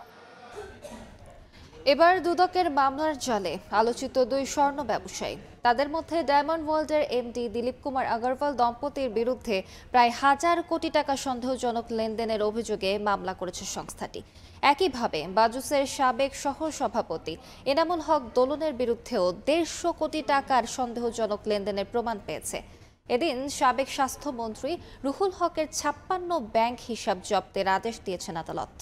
এবার দুদকের মামলার জালে আলোচিত দুই স্বর্ণ ব্যবসায়ী। তাদের মধ্যে ডায়মন্ড ওয়ার্ল্ডের এমডি দিলীপ কুমার আগরওয়াল দম্পতির বিরুদ্ধে প্রায় 1000 কোটি টাকা সন্দেহজনক লেনদেনের অভিযোগে মামলা করেছে সংস্থাটি। একইভাবে বাজুসের সাবেক সহ সভাপতি এনামুল হক দোলনের বিরুদ্ধেও 150 কোটি টাকার সন্দেহজনক লেনদেনের প্রমাণ পেয়েছে। এদিন সাবেক স্বাস্থ্যমন্ত্রী রুহুল হকের 56 ব্যাংক হিসাব জব্দের আদেশ দিয়েছেন আদালত।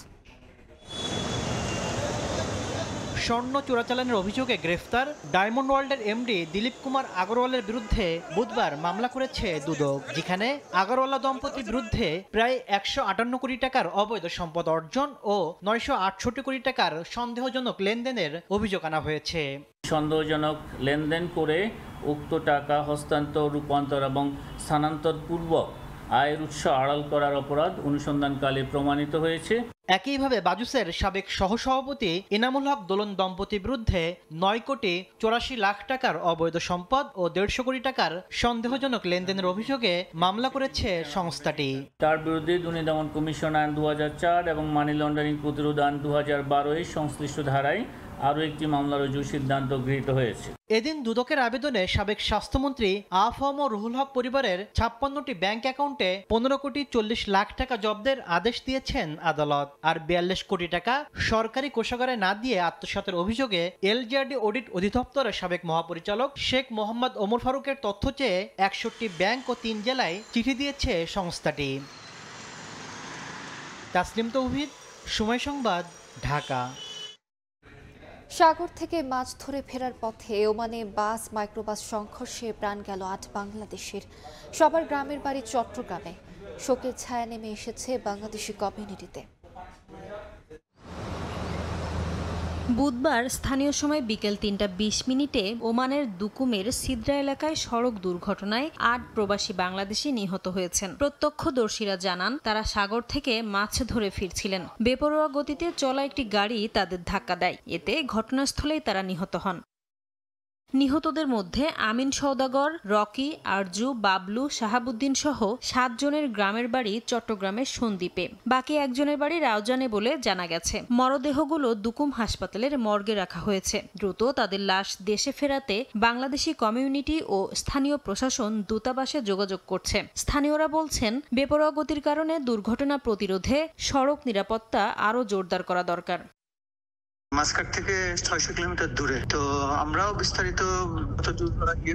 স্বর্ণ চোরাচালানের অভিযোগে গ্রেফতার ডায়মন্ড ওয়ার্ল্ডের এমডি দিলীপ কুমার আগরওয়ালের বিরুদ্ধে বুধবার মামলা করেছে দুদক, যেখানে আগরওয়ালা দম্পতির বিরুদ্ধে প্রায় 158 কোটি টাকার অবৈধ সম্পদ অর্জন ও 968 কোটি টাকার সন্দেহজনক লেনদেনের অভিযোগ আনা হয়েছে। সন্দেহজনক লেনদেন করে উক্ত টাকা হস্তান্তর, রূপান্তর এবং স্থানান্তর পূর্বক আয়ের উৎস আড়াল করার অপরাধ অনুসন্ধানকালে প্রমাণিত হয়েছে। একইভাবে বাজুসের সাবেক সহসভাপতি এনামুল হক দোলন দম্পতির বিরুদ্ধে 9 কোটি 84 লাখ টাকার অবৈধ সম্পদ ও 150 কোটি টাকার সন্দেহজনক লেনদেনের অভিযোগে মামলা করেছে সংস্থাটি। তার বিরুদ্ধে দুর্নীতি দমন কমিশন আইন 2004 এবং মানি লন্ডারিং প্রতিরোধ আইন 2012 এর সংশ্লিষ্ট ধারায় আরও একটি মামলা রুজুর সিদ্ধান্ত গৃহীত হয়েছে। এদিন দুদকের আবেদনে সাবেক স্বাস্থ্যমন্ত্রী আফম ও রুহুল হক পরিবারের 56টি ব্যাংক অ্যাকাউন্টে 15 কোটি 40 লাখ টাকা জব্দের আদেশ দিয়েছেন আদালত। আর 42 কোটি টাকা সরকারি কোষাগারে না দিয়ে আত্মসাতের অভিযোগে এলজিআরডি অডিট অধিদপ্তরের সাবেক মহাপরিচালক শেখ মোহাম্মদ ওমর ফারুকের তথ্য চেয়ে 61টি ব্যাংক ও 3 জেলায় চিঠি দিয়েছে সংস্থাটি। তাসলিম তৌহিদ, সময় সংবাদ, ঢাকা। সাগর থেকে মাছ ধরে ফেরার পথে ওমানে বাস মাইক্রোবাস সংঘর্ষে প্রাণ গেল 8 বাংলাদেশের। সবার গ্রামের বাড়ি চট্টগ্রামে। শোকের ছায়া নেমে এসেছে বাংলাদেশি কমিউনিটিতে। বুধবার স্থানীয় সময় বিকেল ৩:২০ ওমানের দুকুমের সিদ্রা এলাকায় সড়ক দুর্ঘটনায় ৮ প্রবাসী বাংলাদেশি নিহত হয়েছেন। প্রত্যক্ষদর্শীরা জানান, তারা সাগর থেকে মাছ ধরে ফিরছিলেন। বেপরোয়া গতিতে চলা একটি গাড়ি তাদের ধাক্কা দেয়। এতে ঘটনাস্থলেই তারা নিহত হন। নিহতদের মধ্যে আমিন সওদাগর, রকি, আরজু, বাবলু, শাহাবুদ্দিন সহ ৭ জনের গ্রামের বাড়ি চট্টগ্রামের সন্দ্বীপে। বাকি একজনের বাড়ি রাউজানে বলে জানা গেছে। মরদেহগুলো দুকুম হাসপাতালের মর্গে রাখা হয়েছে। দ্রুত তাদের লাশ দেশে ফেরাতে বাংলাদেশি কমিউনিটি ও স্থানীয় প্রশাসন দূতাবাসে যোগাযোগ করছে। স্থানীয়রা বলছেন, বেপরোয়া গতির কারণে দুর্ঘটনা প্রতিরোধে সড়ক নিরাপত্তা আরও জোরদার করা দরকার। মাসকাট থেকে ৬০০ কিলোমিটার দূরে, তো আমরাও বিস্তারিত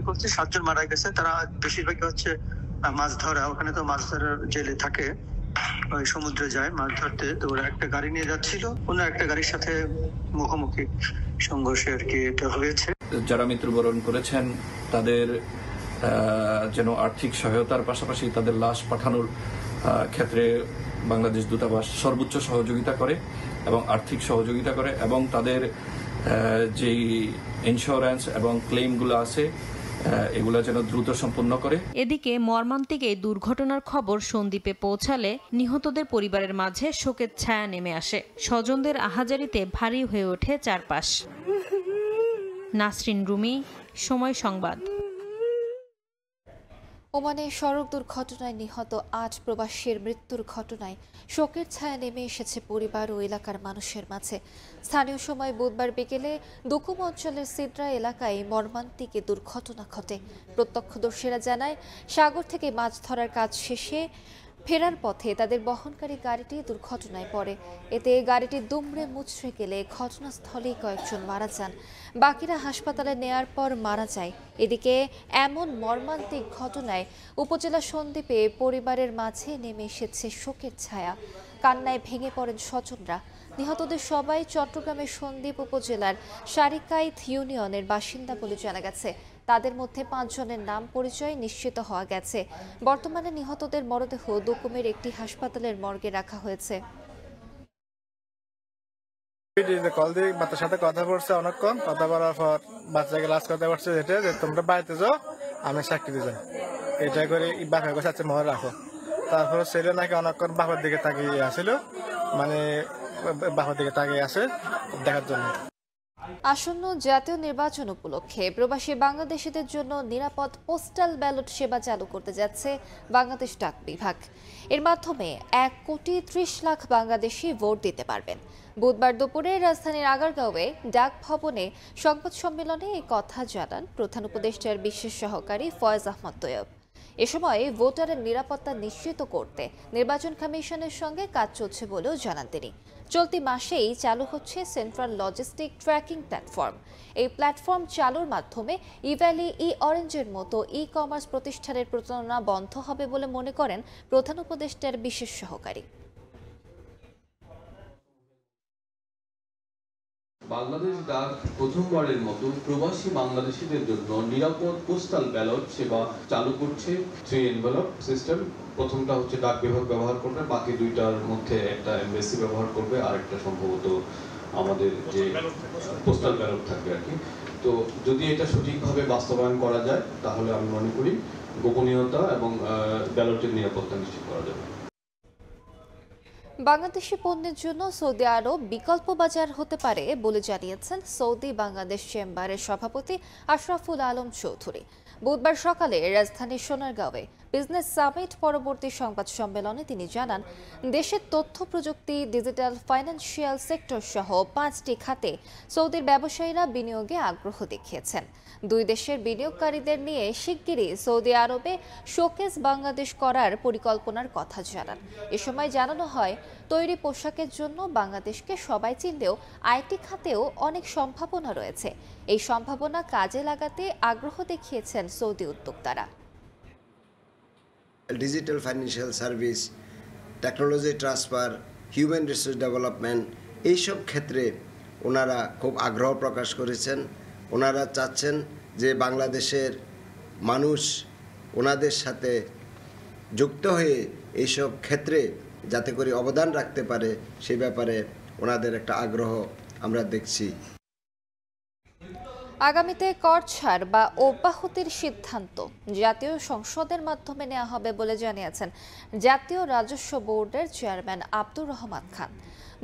করছি। ৭ জন মারা গেছে, তারা বেশিরভাগই হচ্ছে মাছ ধরা। ওখানে তো মাছ ধরার জেলে থাকে, ওই সমুদ্রে যায় মাছ ধরতে। তো ওরা একটা গাড়ি নিয়ে যাচ্ছিল, অন্য একটা গাড়ির সাথে মুখোমুখি সংঘর্ষে আর কি এটা হয়েছে। যারা মৃত্যুবরণ করেছেন তাদের যেন আর্থিক সহায়তার পাশাপাশি তাদের লাশ পাঠানোর ক্ষেত্রে বাংলাদেশ দূতাবাস সর্বোচ্চ সহযোগিতা করে এবং আর্থিক সহযোগিতা করে, এবং তাদের যেই ইন্স্যুরেন্স এবং ক্লেমগুলো আছে এগুলো যেন দ্রুত সম্পন্ন করে। এদিকে মর্মান্তিক এই দুর্ঘটনার খবর সন্দ্বীপে পৌঁছালে নিহতদের পরিবারের মাঝে শোকের ছায়া নেমে আসে। স্বজনদের আহাজারিতে ভারী হয়ে ওঠে চারপাশ। নাসরিন রুমি, সময় সংবাদ। ওমানে সড়ক দুর্ঘটনায় নিহত ৮ প্রবাসীর মৃত্যুর ঘটনায় শোকের ছায়া নেমে এসেছে পরিবার ও এলাকার মানুষের মাঝে। স্থানীয় সময় বুধবার বিকেলে দুকুম অঞ্চলের সিদ্রা এলাকায় মর্মান্তিক দুর্ঘটনা ঘটে। প্রত্যক্ষদর্শীরা জানায়, সাগর থেকে মাছ ধরার কাজ শেষে ফেরার পথে তাদের বহনকারী গাড়িটি দুর্ঘটনায় পড়ে। এতে গাড়িটি দুমড়ে মুচড়ে গেলে ঘটনাস্থলেই কয়েকজন মারা যান। বাকিরা হাসপাতালে নেয়ার পর মারা যায়। এদিকে এমন মর্মান্তিক ঘটনায় উপজেলা সন্দ্বীপে পরিবারের মাঝে নেমে এসেছে শোকের ছায়া। কান্নায় ভেঙে পড়েন স্বজনরা। নিহতদের সবাই চট্টগ্রামের সন্দ্বীপ উপজেলার সারিকাইত ইউনিয়নের বাসিন্দা বলে জানা গেছে। তাদের মধ্যে ৫ জনের নাম পরিচয় নিশ্চিত হওয়া গেছে। বর্তমানে নিহতদের মরদেহ দুকুমের একটি হাসপাতালের মর্গে রাখা হয়েছে। কল দিয়ে বাচ্চার সাথে কথা বলছে, অনেকক্ষণ কথা বলার পর বাচ্চাকে লাস্ট কথা বলছে যে তোমরা বাড়িতে যাও, আমি চাকরি দিয়ে যাই। এটা করে বাপের কাছে আছে মনে রাখো। তারপরে ছেলে নাকি অনেকক্ষণ বাপের দিকে তাকিয়ে আসছিল, মানে বাপের দিকে তাকিয়ে আছে দেখার জন্য। আসন্ন জাতীয় নির্বাচন উপলক্ষে প্রবাসী বাংলাদেশিদের জন্য নিরাপদ পোস্টাল ব্যালট সেবা চালু করতে যাচ্ছে বাংলাদেশ ডাক বিভাগ। এর মাধ্যমে ১,৩০,০০,০০০ বাংলাদেশি ভোট দিতে পারবেন। বুধবার দুপুরে রাজধানীর আগারগাঁওয়ে ডাক ভবনে সংবাদ সম্মেলনে এই কথা জানান প্রধান উপদেষ্টার বিশেষ সহকারী ফয়েজ আহমদ তৈয়ব। এ সময় ভোটারের নিরাপত্তা নিশ্চিত করতে নির্বাচন কমিশনের সঙ্গে কাজ চলছে বলেও জানান তিনি। চলতি মাসেই চালু হচ্ছে সেন্ট্রাল লজিস্টিক ট্র্যাকিং প্ল্যাটফর্ম। এই প্ল্যাটফর্ম চালুর মাধ্যমে ইভ্যালি, অরেঞ্জের মতো কমার্স প্রতিষ্ঠানের প্রচারণা বন্ধ হবে বলে মনে করেন প্রধান উপদেষ্টার বিশেষ সহকারী। বাংলাদেশ ডাক প্রথমবারের মতো প্রবাসী বাংলাদেশিদের জন্য নিরাপদ পোস্টাল ব্যালট সেবা চালু করছে। 3 এনভেলপ সিস্টেম। প্রথমটা হচ্ছে ডাক বিভাগ ব্যবহার করবে, বাকি দুইটার মধ্যে একটা এমবেসি ব্যবহার করবে, আর একটা সম্ভবত আমাদের যে পোস্টাল ব্যালট থাকবে আর কি। তো যদি এটা সঠিকভাবে বাস্তবায়ন করা যায় তাহলে আমি মনে করি গোপনীয়তা এবং ব্যালটের নিরাপত্তা নিশ্চিত করা যাবে। বাংলাদেশি পণ্যের জন্য সৌদি আরব বিকল্প বাজার হতে পারে বলে জানিয়েছেন সৌদি বাংলাদেশ চেম্বারের সভাপতি আশরাফুল আলম চৌধুরী। বুধবার সকালে রাজধানীর সোনারগাঁওয়ে বিজনেস সামিট পরবর্তী সংবাদ সম্মেলনে তিনি জানান, দেশের তথ্য প্রযুক্তি, ডিজিটাল, ফাইন্যান্সিয়াল সেক্টর সহ 5টি খাতে সৌদির ব্যবসায়ীরা বিনিয়োগে আগ্রহ দেখিয়েছেন। দুই দেশের বিনিয়োগকারীদের নিয়ে শিগগিরই সৌদি আরবে শোকেস বাংলাদেশ করার পরিকল্পনার কথা জানান। এ সময় জানানো হয়, তৈরি পোশাকের জন্য বাংলাদেশকে সবাই চিনলেও আইটি খাতেও অনেক সম্ভাবনা রয়েছে। এই সম্ভাবনা কাজে লাগাতে আগ্রহ দেখিয়েছেন সৌদি উদ্যোক্তারা। Digital financial service, technology transfer, human resource development, এইসব ক্ষেত্রে ওনারা খুব আগ্রহ প্রকাশ করেছেন। ওনারা চাচ্ছেন যে বাংলাদেশের মানুষ ওনাদের সাথে যুক্ত হয়ে এইসব ক্ষেত্রে যাতে করে অবদান রাখতে পারে, সেই ব্যাপারে ওনাদের একটা আগ্রহ আমরা দেখছি। আগামীতে কর ছাড় বা অব্যাহতির সিদ্ধান্ত জাতীয় সংসদের মাধ্যমে নেওয়া হবে বলে জানিয়েছেন জাতীয় রাজস্ব বোর্ডের চেয়ারম্যান আব্দুর রহমান খান।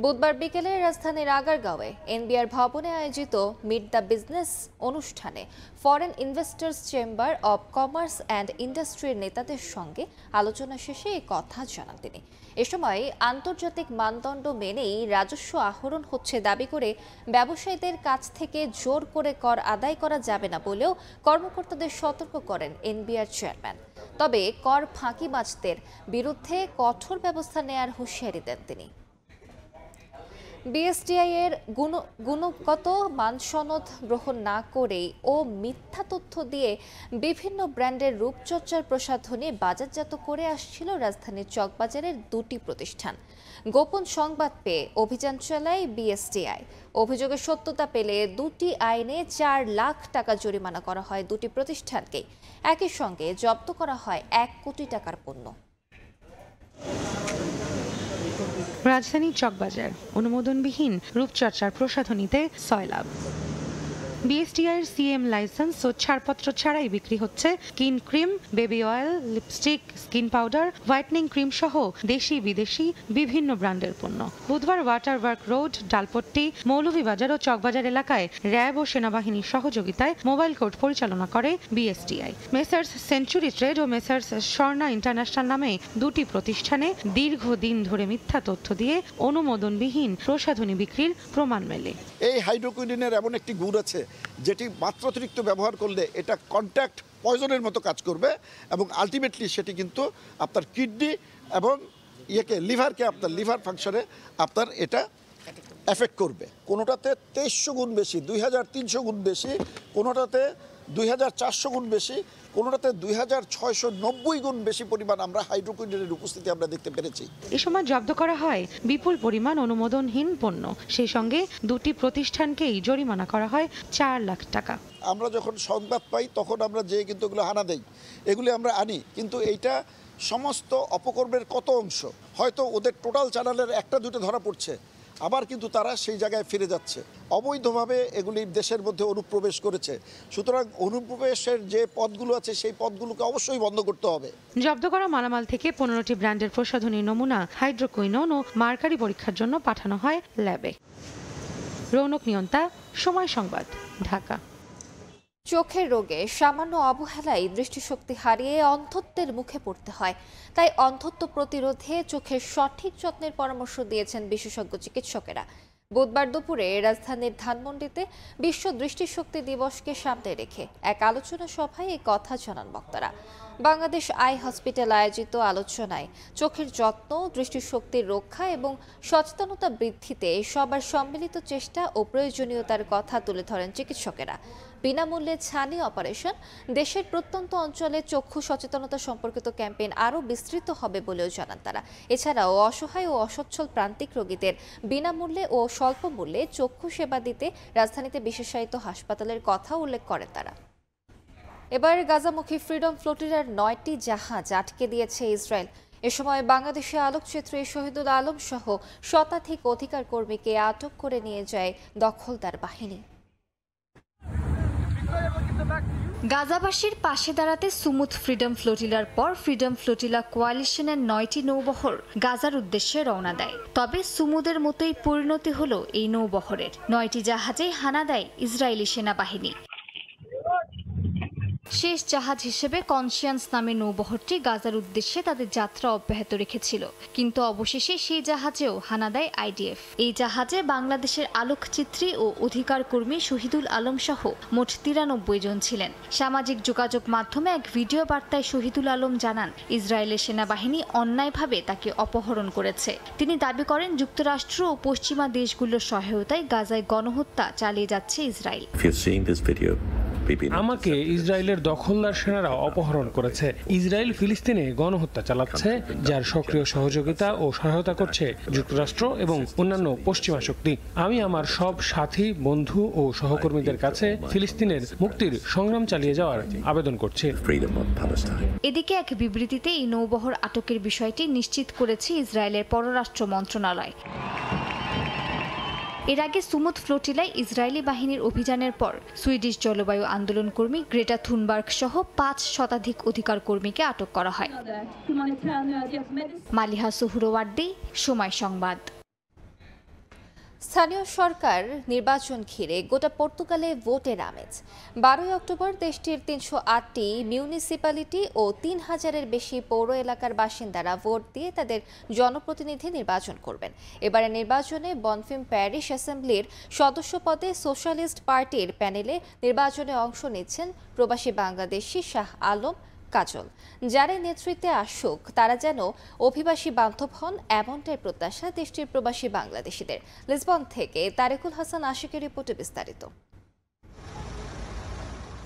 বুধবার বিকেলে রাজধানীর আগারগাঁওয়ে এনবিআর ভবনে আয়োজিত মিট দ্য বিজনেস অনুষ্ঠানে foreign investors chamber of commerce and ইন্ডাস্ট্রির নেতাদের সঙ্গে আলোচনা শেষে এই কথা জানান তিনি। এ সময় আন্তর্জাতিক মানদণ্ড মেনেই রাজস্ব আহরণ হচ্ছে দাবি করে ব্যবসায়ীদের কাছ থেকে জোর করে কর আদায় করা যাবে না বলেও কর্মকর্তাদের সতর্ক করেন এনবিআর চেয়ারম্যান। তবে কর ফাঁকিবাজদের বিরুদ্ধে কঠোর ব্যবস্থা নেয়ার হুঁশিয়ারি দেন তিনি। বিএসটিআই এর গুণগত মানসনদ গ্রহণ না করেই ও মিথ্যা তথ্য দিয়ে বিভিন্ন ব্র্যান্ডের রূপচর্চার প্রসাধনী বাজারজাত করে আসছিল রাজধানীর চকবাজারের দুটি প্রতিষ্ঠান। গোপন সংবাদ পেয়ে অভিযান চালায় বিএসটিআই। অভিযোগের সত্যতা পেলে দুটি আইনে 4 লাখ টাকা জরিমানা করা হয় দুটি প্রতিষ্ঠানকে। একই সঙ্গে জব্দ করা হয় 1 কোটি টাকার পণ্য। রাজধানী চকবাজার অনুমোদনবিহীন রূপচর্চার প্রসাধনীতে সয়লাভ। বিএসটিআইয়ের সিএম লাইসেন্স ও ছাড়পত্র ছাড়াই বিক্রি হচ্ছে skin cream, baby oil, lipstick, skin powder, whitening cream সহ দেশি বিদেশি বিভিন্ন ব্র্যান্ডের পণ্য। বুধবার ওয়াটারওয়ার্ক রোড, ডালপট্টি, মৌলভীবাজার ও চকবাজার এলাকায় র্যাব ও সেনাবাহিনীর সহযোগিতায় মোবাইল কোর্ট পরিচালনা করে বিএসটিআই। মেসার্স সেঞ্চুরি ট্রেড ও মেসার্স স্বর্ণা ইন্টারন্যাশনাল নামে দুটি প্রতিষ্ঠানে দীর্ঘদিন ধরে মিথ্যা তথ্য দিয়ে অনুমোদনবিহীন প্রসাধনী বিক্রির প্রমাণ মেলে। এই হাইড্রোকুইনিনের এমন একটি গুণ আছে যেটি মাত্রাতিরিক্ত ব্যবহার করলে এটা কন্ট্যাক্ট পয়জনের মতো কাজ করবে এবং আলটিমেটলি সেটি কিন্তু আপনার কিডনি এবং লিভারকে আপনার লিভার ফাংশনে আপনার এটা এফেক্ট করবে। কোনোটাতে 2300 গুণ বেশি, 2300 গুণ বেশি, কোনোটাতে 2400 গুণ বেশি, কোনোটাতে 2690 গুণ বেশি পরিমাণ আমরা হাইড্রোকুইনিনের উপস্থিতি আমরা দেখতে পেরেছি। এ সময় জব্দ করা হয় বিপুল পরিমাণ অনুমোদনহীন পণ্য। সেই সঙ্গে দুটি প্রতিষ্ঠানকেই জরিমানা করা হয় 4 লাখ টাকা। আমরা যখন সংবাদ পাই তখন আমরা যে কিন্তু এগুলো হানা দেই, এগুলি আমরা আনি, কিন্তু এইটা সমস্ত অপকর্মের কত অংশ হয়তো ওদের টোটাল চ্যানেলের 1-2টা ধরা পড়ছে, আবার কিন্তু তারা সেই জায়গায় ফিরে যাচ্ছে। অবৈধভাবে এগুলি দেশের মধ্যে অনুপ্রবেশ করেছে। সুতরাং অনুপ্রবেশের যে পথগুলো আছে সেই পথগুলোকে অবশ্যই বন্ধ করতে হবে। জব্দ করা মালামাল থেকে 15টি ব্র্যান্ডের প্রসাধনীর নমুনা হাইড্রোকুইনন ও মার্কারি পরীক্ষার জন্য পাঠানো হয় ল্যাবে। রৌনক নিয়ন্তা, সময় সংবাদ, ঢাকা। চোখের রোগে সামান্য অবহেলায় দৃষ্টিশক্তি হারিয়ে অন্ধত্বের মুখে পড়তে হয়। তাই অন্ধত্ব প্রতিরোধে চোখের সঠিক যত্নের পরামর্শ দিয়েছেন বিশেষজ্ঞ চিকিৎসকেরা। বুধবার দুপুরে রাজধানীর ধানমন্ডিতে বিশ্ব দৃষ্টিশক্তি দিবসকে সামনে রেখে এক আলোচনা সভায় এই কথা জানান বক্তারা। বাংলাদেশ আই হসপিটাল আয়োজিত আলোচনায় চোখের যত্ন, দৃষ্টিশক্তির রক্ষা এবং সচেতনতা বৃদ্ধিতে সবার সম্মিলিত চেষ্টা ও প্রয়োজনীয়তার কথা তুলে ধরেন চিকিৎসকেরা। বিনামূল্যে ছানি অপারেশন, দেশের প্রত্যন্ত অঞ্চলে চক্ষু সচেতনতা সম্পর্কিত ক্যাম্পেইন আরও বিস্তৃত হবে বলেও জানান তারা। এছাড়াও অসহায় ও অসচ্ছল প্রান্তিক রোগীদের বিনামূল্যে ও স্বল্প মূল্যে চক্ষু সেবা দিতে রাজধানীতে বিশেষায়িত হাসপাতালের কথা উল্লেখ করেন তারা। এবার গাজামুখী ফ্রিডম ফ্লোটিলার 9টি জাহাজ আটকে দিয়েছে ইসরায়েল। এ সময় বাংলাদেশে আলোকচিত্রী শহীদুল আলম সহ শতাধিক অধিকার কর্মীকে আটক করে নিয়ে যায় দখলদার বাহিনী। গাজাবাসীর পাশে দাঁড়াতে সুমুদ ফ্রিডম ফ্লোটিলার পর ফ্রিডম ফ্লোটিলা কোয়ালিশনের 9টি নৌবহর গাজার উদ্দেশ্যে রওনা দেয়। তবে সুমুদের মতোই পরিণতি হলো এই নৌবহরের। 9টি জাহাজেই হানা দেয় ইসরায়েলি সেনাবাহিনী। শেষ জাহাজ হিসেবে কনসিয়ান্স নামের নৌবহরটি গাজার উদ্দেশ্যে তাদের যাত্রা অব্যাহত রেখেছিল, কিন্তু অবশেষে সেই জাহাজেও হানা দেয় আইডিএফ। এই জাহাজে বাংলাদেশের আলোকচিত্রী ও অধিকার কর্মী শহীদুল আলম সহ মোট 93 জন ছিলেন। সামাজিক যোগাযোগ মাধ্যমে এক ভিডিও বার্তায় শহীদুল আলম জানান, ইসরায়েলের সেনাবাহিনী অন্যায়ভাবে তাকে অপহরণ করেছে। তিনি দাবি করেন, যুক্তরাষ্ট্র ও পশ্চিমা দেশগুলোর সহায়তায় গাজায় গণহত্যা চালিয়ে যাচ্ছে ইসরায়েল। আমাকে ইসরায়েলের দখলদার সেনারা অপহরণ করেছে। ইসরায়েল ফিলিস্তিনে গণহত্যা চালাচ্ছে, যার সক্রিয় সহযোগিতা ও সহায়তা করছে যুক্তরাষ্ট্র এবং অন্যান্য পশ্চিমা শক্তি। আমি আমার সব সাথী, বন্ধু ও সহকর্মীদের কাছে ফিলিস্তিনের মুক্তির সংগ্রাম চালিয়ে যাওয়ার আবেদন করছি। এদিকে এক বিবৃতিতে এই নৌবহর আটকের বিষয়টি নিশ্চিত করেছে ইসরায়েলের পররাষ্ট্র মন্ত্রণালয়। এর আগে সুমুদ ফ্লোটিলায় ইসরায়েলি বাহিনীর অভিযানের পর সুইডিশ জলবায়ু আন্দোলন কর্মী গ্রেটা থুনবার্গ সহ 5 শতাধিক অধিকার কর্মীকে আটক করা হয়। মালিহা সুহরওয়ার্দী, সময় সংবাদ। স্থানীয় সরকার নির্বাচন ঘিরে গোটা পর্তুগালে ভোটের আমেজ। 12 অক্টোবর দেশটির 308টি মিউনিসিপ্যালিটি ও 3000-এর বেশি পৌর এলাকার বাসিন্দারা ভোট দিয়ে তাদের জনপ্রতিনিধি নির্বাচন করবেন। এবারে নির্বাচনে বনফিম প্যারিশ অ্যাসেম্বলির সদস্য পদে সোশ্যালিস্ট পার্টির প্যানেলে নির্বাচনে অংশ নিচ্ছেন প্রবাসী বাংলাদেশি শাহ আলম কাজল। যারা নেতৃত্বে আসুক তারা যেন অভিবাসী বান্ধব হন, এমনটাই প্রত্যাশা দেশটির প্রবাসী বাংলাদেশিদের। লিসবন থেকে তারেকুল হাসান আশিকের রিপোর্টে বিস্তারিত।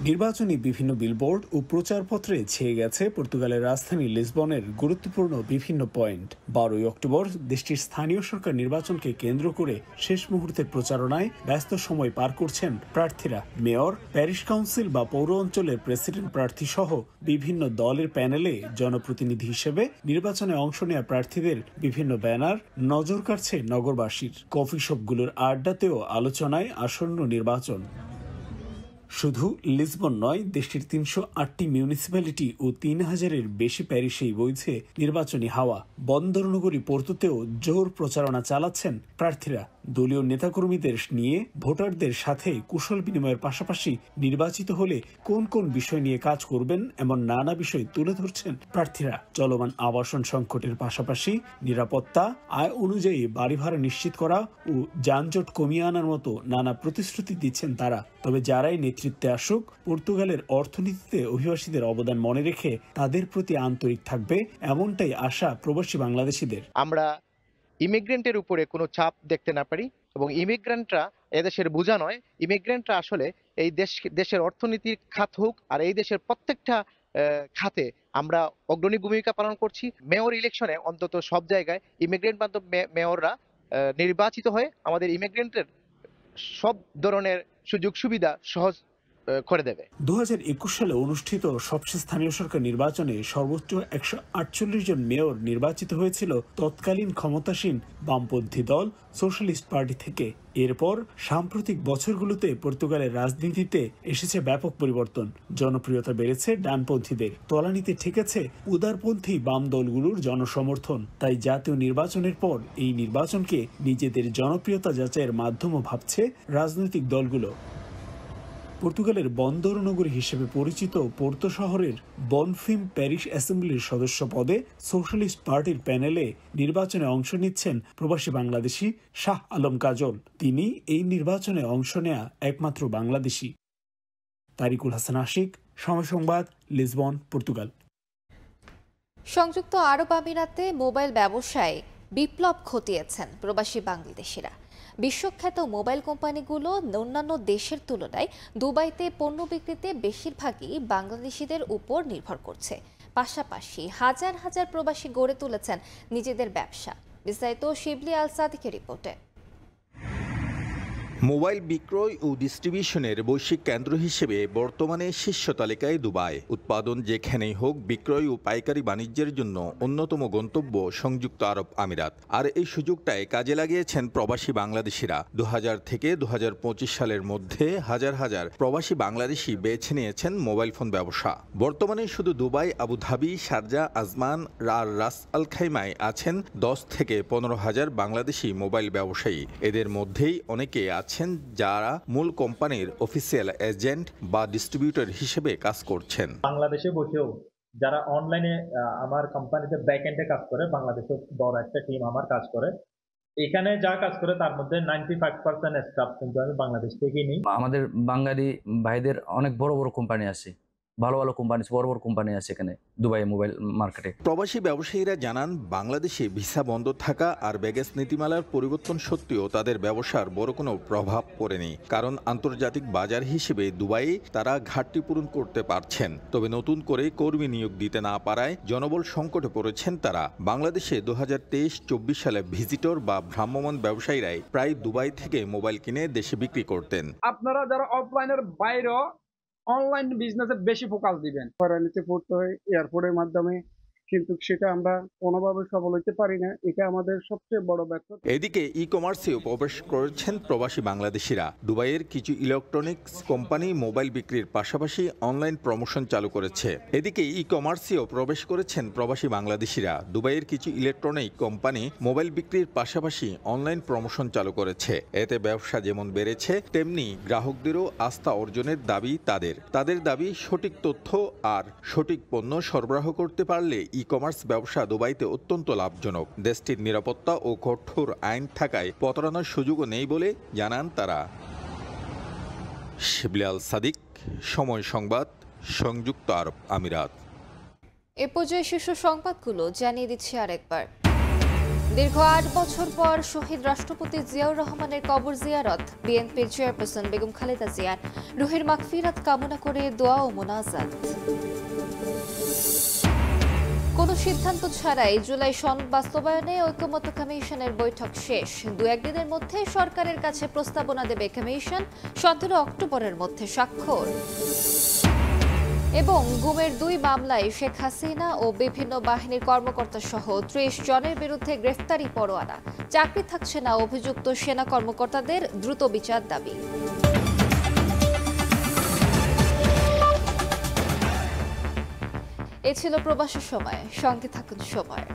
নির্বাচনী বিভিন্ন বিলবোর্ড ও প্রচারপত্রে ছেয়ে গেছে পর্তুগালের রাজধানী লিসবনের গুরুত্বপূর্ণ বিভিন্ন পয়েন্ট। 12 অক্টোবর দেশটির স্থানীয় সরকার নির্বাচনকে কেন্দ্র করে শেষ মুহূর্তের প্রচারণায় ব্যস্ত সময় পার করছেন প্রার্থীরা। মেয়র, প্যারিশ কাউন্সিল বা পৌর অঞ্চলের প্রেসিডেন্ট প্রার্থী সহ বিভিন্ন দলের প্যানেলে জনপ্রতিনিধি হিসেবে নির্বাচনে অংশ নেওয়া প্রার্থীদের বিভিন্ন ব্যানার নজর কাড়ছে নগরবাসীর। কফি শপগুলোর আড্ডাতেও আলোচনায় আসন্ন নির্বাচন। শুধু লিসবন নয়, দেশটির 308টি মিউনিসিপ্যালিটি ও 3000-এর বেশি প্যারিশেই বইছে নির্বাচনী হাওয়া। বন্দরনগরী পোর্তোতেও জোর প্রচারণা চালাচ্ছেন প্রার্থীরা। দলীয় নেতাকর্মীদের নিয়ে ভোটারদের সাথে কুশল বিনিময়ের পাশাপাশি নির্বাচিত হলে কোন কোন বিষয় নিয়ে কাজ করবেন এমন নানা বিষয় তুলে ধরছেন প্রার্থীরা। চলমান আবাসন সংকটের পাশাপাশি নিরাপত্তা, আয় অনুযায়ী বাড়ি ভাড়া নিশ্চিত করা ও যানজট কমিয়ে আনার মতো নানা প্রতিশ্রুতি দিচ্ছেন তারা। তবে যারাই নেতৃত্বে আসুক, পর্তুগালের অর্থনীতিতে অভিবাসীদের অবদান মনে রেখে তাদের প্রতি আন্তরিক থাকবে, এমনটাই আশা প্রবাসী বাংলাদেশিদের। আমরা ইমিগ্রেন্টের উপরে কোনো চাপ দেখতে না পারি এবং ইমিগ্রেন্টরা এদেশের বোঝা নয়। ইমিগ্রেন্টরা আসলে এই দেশের অর্থনীতির খাত হোক আর এই দেশের প্রত্যেকটা খাতে আমরা অগ্রণী ভূমিকা পালন করছি। মেয়র ইলেকশনে অন্তত সব জায়গায় ইমিগ্রেন্ট বান্ধব মেয়ররা নির্বাচিত হয়ে আমাদের ইমিগ্রেন্টের সব ধরনের সুযোগ সুবিধা সহজ করে দেবে। 2021 সালে অনুষ্ঠিত সবশেষ স্থানীয় সরকার নির্বাচনে সর্বোচ্চ 148 জন মেয়র নির্বাচিত হয়েছিল তৎকালীন ক্ষমতাসীন বামপন্থী দল সোশ্যালিস্ট পার্টি থেকে। এরপর সাম্প্রতিক বছরগুলোতে পর্তুগালের রাজনীতিতে এসেছে ব্যাপক পরিবর্তন। জনপ্রিয়তা বেড়েছে ডানপন্থীদের, তলানিতে ঠেকেছে উদারপন্থী বাম দলগুলোর জনসমর্থন। তাই জাতীয় নির্বাচনের পর এই নির্বাচনকে নিজেদের জনপ্রিয়তা যাচাইয়ের মাধ্যমও ভাবছে রাজনৈতিক দলগুলো। পর্তুগালের বন্দর নগরী হিসেবে পরিচিত পোর্তো শহরের বনফিম প্যারিশ অ্যাসেম্বলির সদস্য পদে সোশ্যালিস্ট পার্টির প্যানেলে নির্বাচনে অংশ নিচ্ছেন প্রবাসী বাংলাদেশি শাহ আলম কাজল। তিনি এই নির্বাচনে অংশ নেয়া একমাত্র বাংলাদেশি। তারিকুল হাসান আশিক, সময় সংবাদ, লিসবন, পর্তুগাল। সংযুক্ত আরব আমিরাতে মোবাইল ব্যবসায় বিপ্লব ঘটিয়েছেন প্রবাসী বাংলাদেশিরা। বিশ্বখ্যাত মোবাইল কোম্পানিগুলো অন্যান্য দেশের তুলনায় দুবাইতে পণ্য বিক্রিতে বেশিরভাগই বাংলাদেশিদের উপর নির্ভর করছে। পাশাপাশি হাজার হাজার প্রবাসী গড়ে তুলেছেন নিজেদের ব্যবসা। বিস্তারিত শিবলি আল সাদিকের রিপোর্টে। মোবাইল বিক্রয় ও ডিস্ট্রিবিউশনের বৈশ্বিক কেন্দ্র হিসেবে বর্তমানে শীর্ষ তালিকায় দুবাই। উৎপাদন যেখানেই হোক, বিক্রয় ও পাইকারি বাণিজ্যের জন্য অন্যতম গন্তব্য সংযুক্ত আরব আমিরাত। আর এই সুযোগটাই কাজে লাগিয়েছেন প্রবাসী বাংলাদেশিরা। 2000 থেকে 2025 সালের মধ্যে হাজার হাজার প্রবাসী বাংলাদেশি বেছে নিয়েছেন মোবাইল ফোন ব্যবসা। বর্তমানে শুধু দুবাই, আবুধাবি, শারজা, আজমান আর রাস আল খাইমায় আছেন 10 থেকে 15 হাজার বাংলাদেশি মোবাইল ব্যবসায়ী। এদের মধ্যেই অনেকে আছেন যারা মূল কোম্পানির অফিসিয়াল এজেন্ট বা ডিস্ট্রিবিউটর হিসেবে কাজ করছেন। বাংলাদেশে বসেও যারা অনলাইনে আমার কোম্পানিতে ব্যাক এন্ডে কাজ করে, বাংলাদেশে বড় একটা টিম আমার কাজ করে, এখানে যা কাজ করে তার মধ্যে 95% স্টাফ কিন্তু আমি বাংলাদেশ থেকেই নিই। আমাদের বাঙালি ভাইদের অনেক বড় বড় কোম্পানি আছে, ভালো ভালো কোম্পানি, বড় বড় কোম্পানি আছে এখানে দুবাই মোবাইল মার্কেটে। প্রবাসী ব্যবসায়ীরা জানান, বাংলাদেশে ভিসা বন্ধ থাকা আর ব্যাগেজ নীতিমালার পরিবর্তন সত্ত্বেও তাদের ব্যবসার বড় কোনো প্রভাব পড়েনি, কারণ আন্তর্জাতিক বাজার হিসেবে দুবাইয়ে তারা ঘাটতি পূরণ করতে পারছেন। তবে নতুন করে কর্মী নিয়োগ দিতে না পারায় জনবল সংকটে পড়েছেন তারা। বাংলাদেশে 2023-24 সালে ভিজিটর বা ভ্রাম্যমাণ ব্যবসায়ীরাই প্রায় দুবাই থেকে মোবাইল কিনে দেশে বিক্রি করতেন। আপনারা যারা অফলাইনের বাইরে অনলাইন বিজনেসে বেশি ফোকাস দিবেন। হয়রানিতে পড়তে হয় এয়ারপোর্টের মাধ্যমে, কিন্তু সেটা আমরা কোনোভাবে সফল হতে পারি না, এটা আমাদের সবচেয়ে বড় ব্যর্থতা। এদিকে ই কমার্সেও প্রবেশ করেছেন প্রবাসী বাংলাদেশিরা। দুবাইয়ের কিছু ইলেকট্রনিক্স কোম্পানি মোবাইল বিক্রির পাশাপাশি অনলাইন প্রমোশন চালু করেছে। এদিকে ই কমার্সেও প্রবেশ করেছেন প্রবাসী বাংলাদেশিরা। দুবাইয়ের কিছু ইলেকট্রনিক কোম্পানি মোবাইল বিক্রির পাশাপাশি অনলাইন প্রমোশন চালু করেছে। এতে ব্যবসা যেমন বেড়েছে, তেমনি গ্রাহকদেরও আস্থা অর্জনের দাবি তাদের দাবি সঠিক তথ্য আর সঠিক পণ্য সরবরাহ করতে পারলে ই কমার্স ব্যবসা দুবাইতে অত্যন্ত লাভজনক। দেশটির নিরাপত্তা ও কঠোর আইন থাকায় প্রতারণার সুযোগও নেই বলে জানান তারা। শিবলি আল সাদিক, সময় সংবাদ, সংযুক্ত আরব আমিরাত। এ পর্যায়ে শীর্ষ সংবাদগুলো জানিয়ে দিচ্ছি আরেকবার। দীর্ঘ 8 বছর পর শহীদ রাষ্ট্রপতি জিয়াউর রহমানের কবর জিয়ারত। বিএনপির চেয়ারপারসন বেগম খালেদা জিয়ার রুহের মাগফিরাত কামনা করে দোয়া ও মোনাজাত। কোনো সিদ্ধান্ত ছাড়াই জুলাই সনদ বাস্তবায়নে ঐকমত্য কমিশনের বৈঠক শেষ। 2-1 দিনের মধ্যে সরকারের কাছে প্রস্তাবনা দেবে কমিশন। 17 অক্টোবরের মধ্যে স্বাক্ষর। এবং গুমের 2 মামলায় শেখ হাসিনা ও বিভিন্ন বাহিনীর কর্মকর্তা সহ 30 জনের বিরুদ্ধে গ্রেফতারি পরোয়ানা। চাকরি থাকছে না অভিযুক্ত সেনা কর্মকর্তাদের, দ্রুত বিচার দাবি। এ ছিল প্রবাসের সময়। সঙ্গে থাকুন সময়।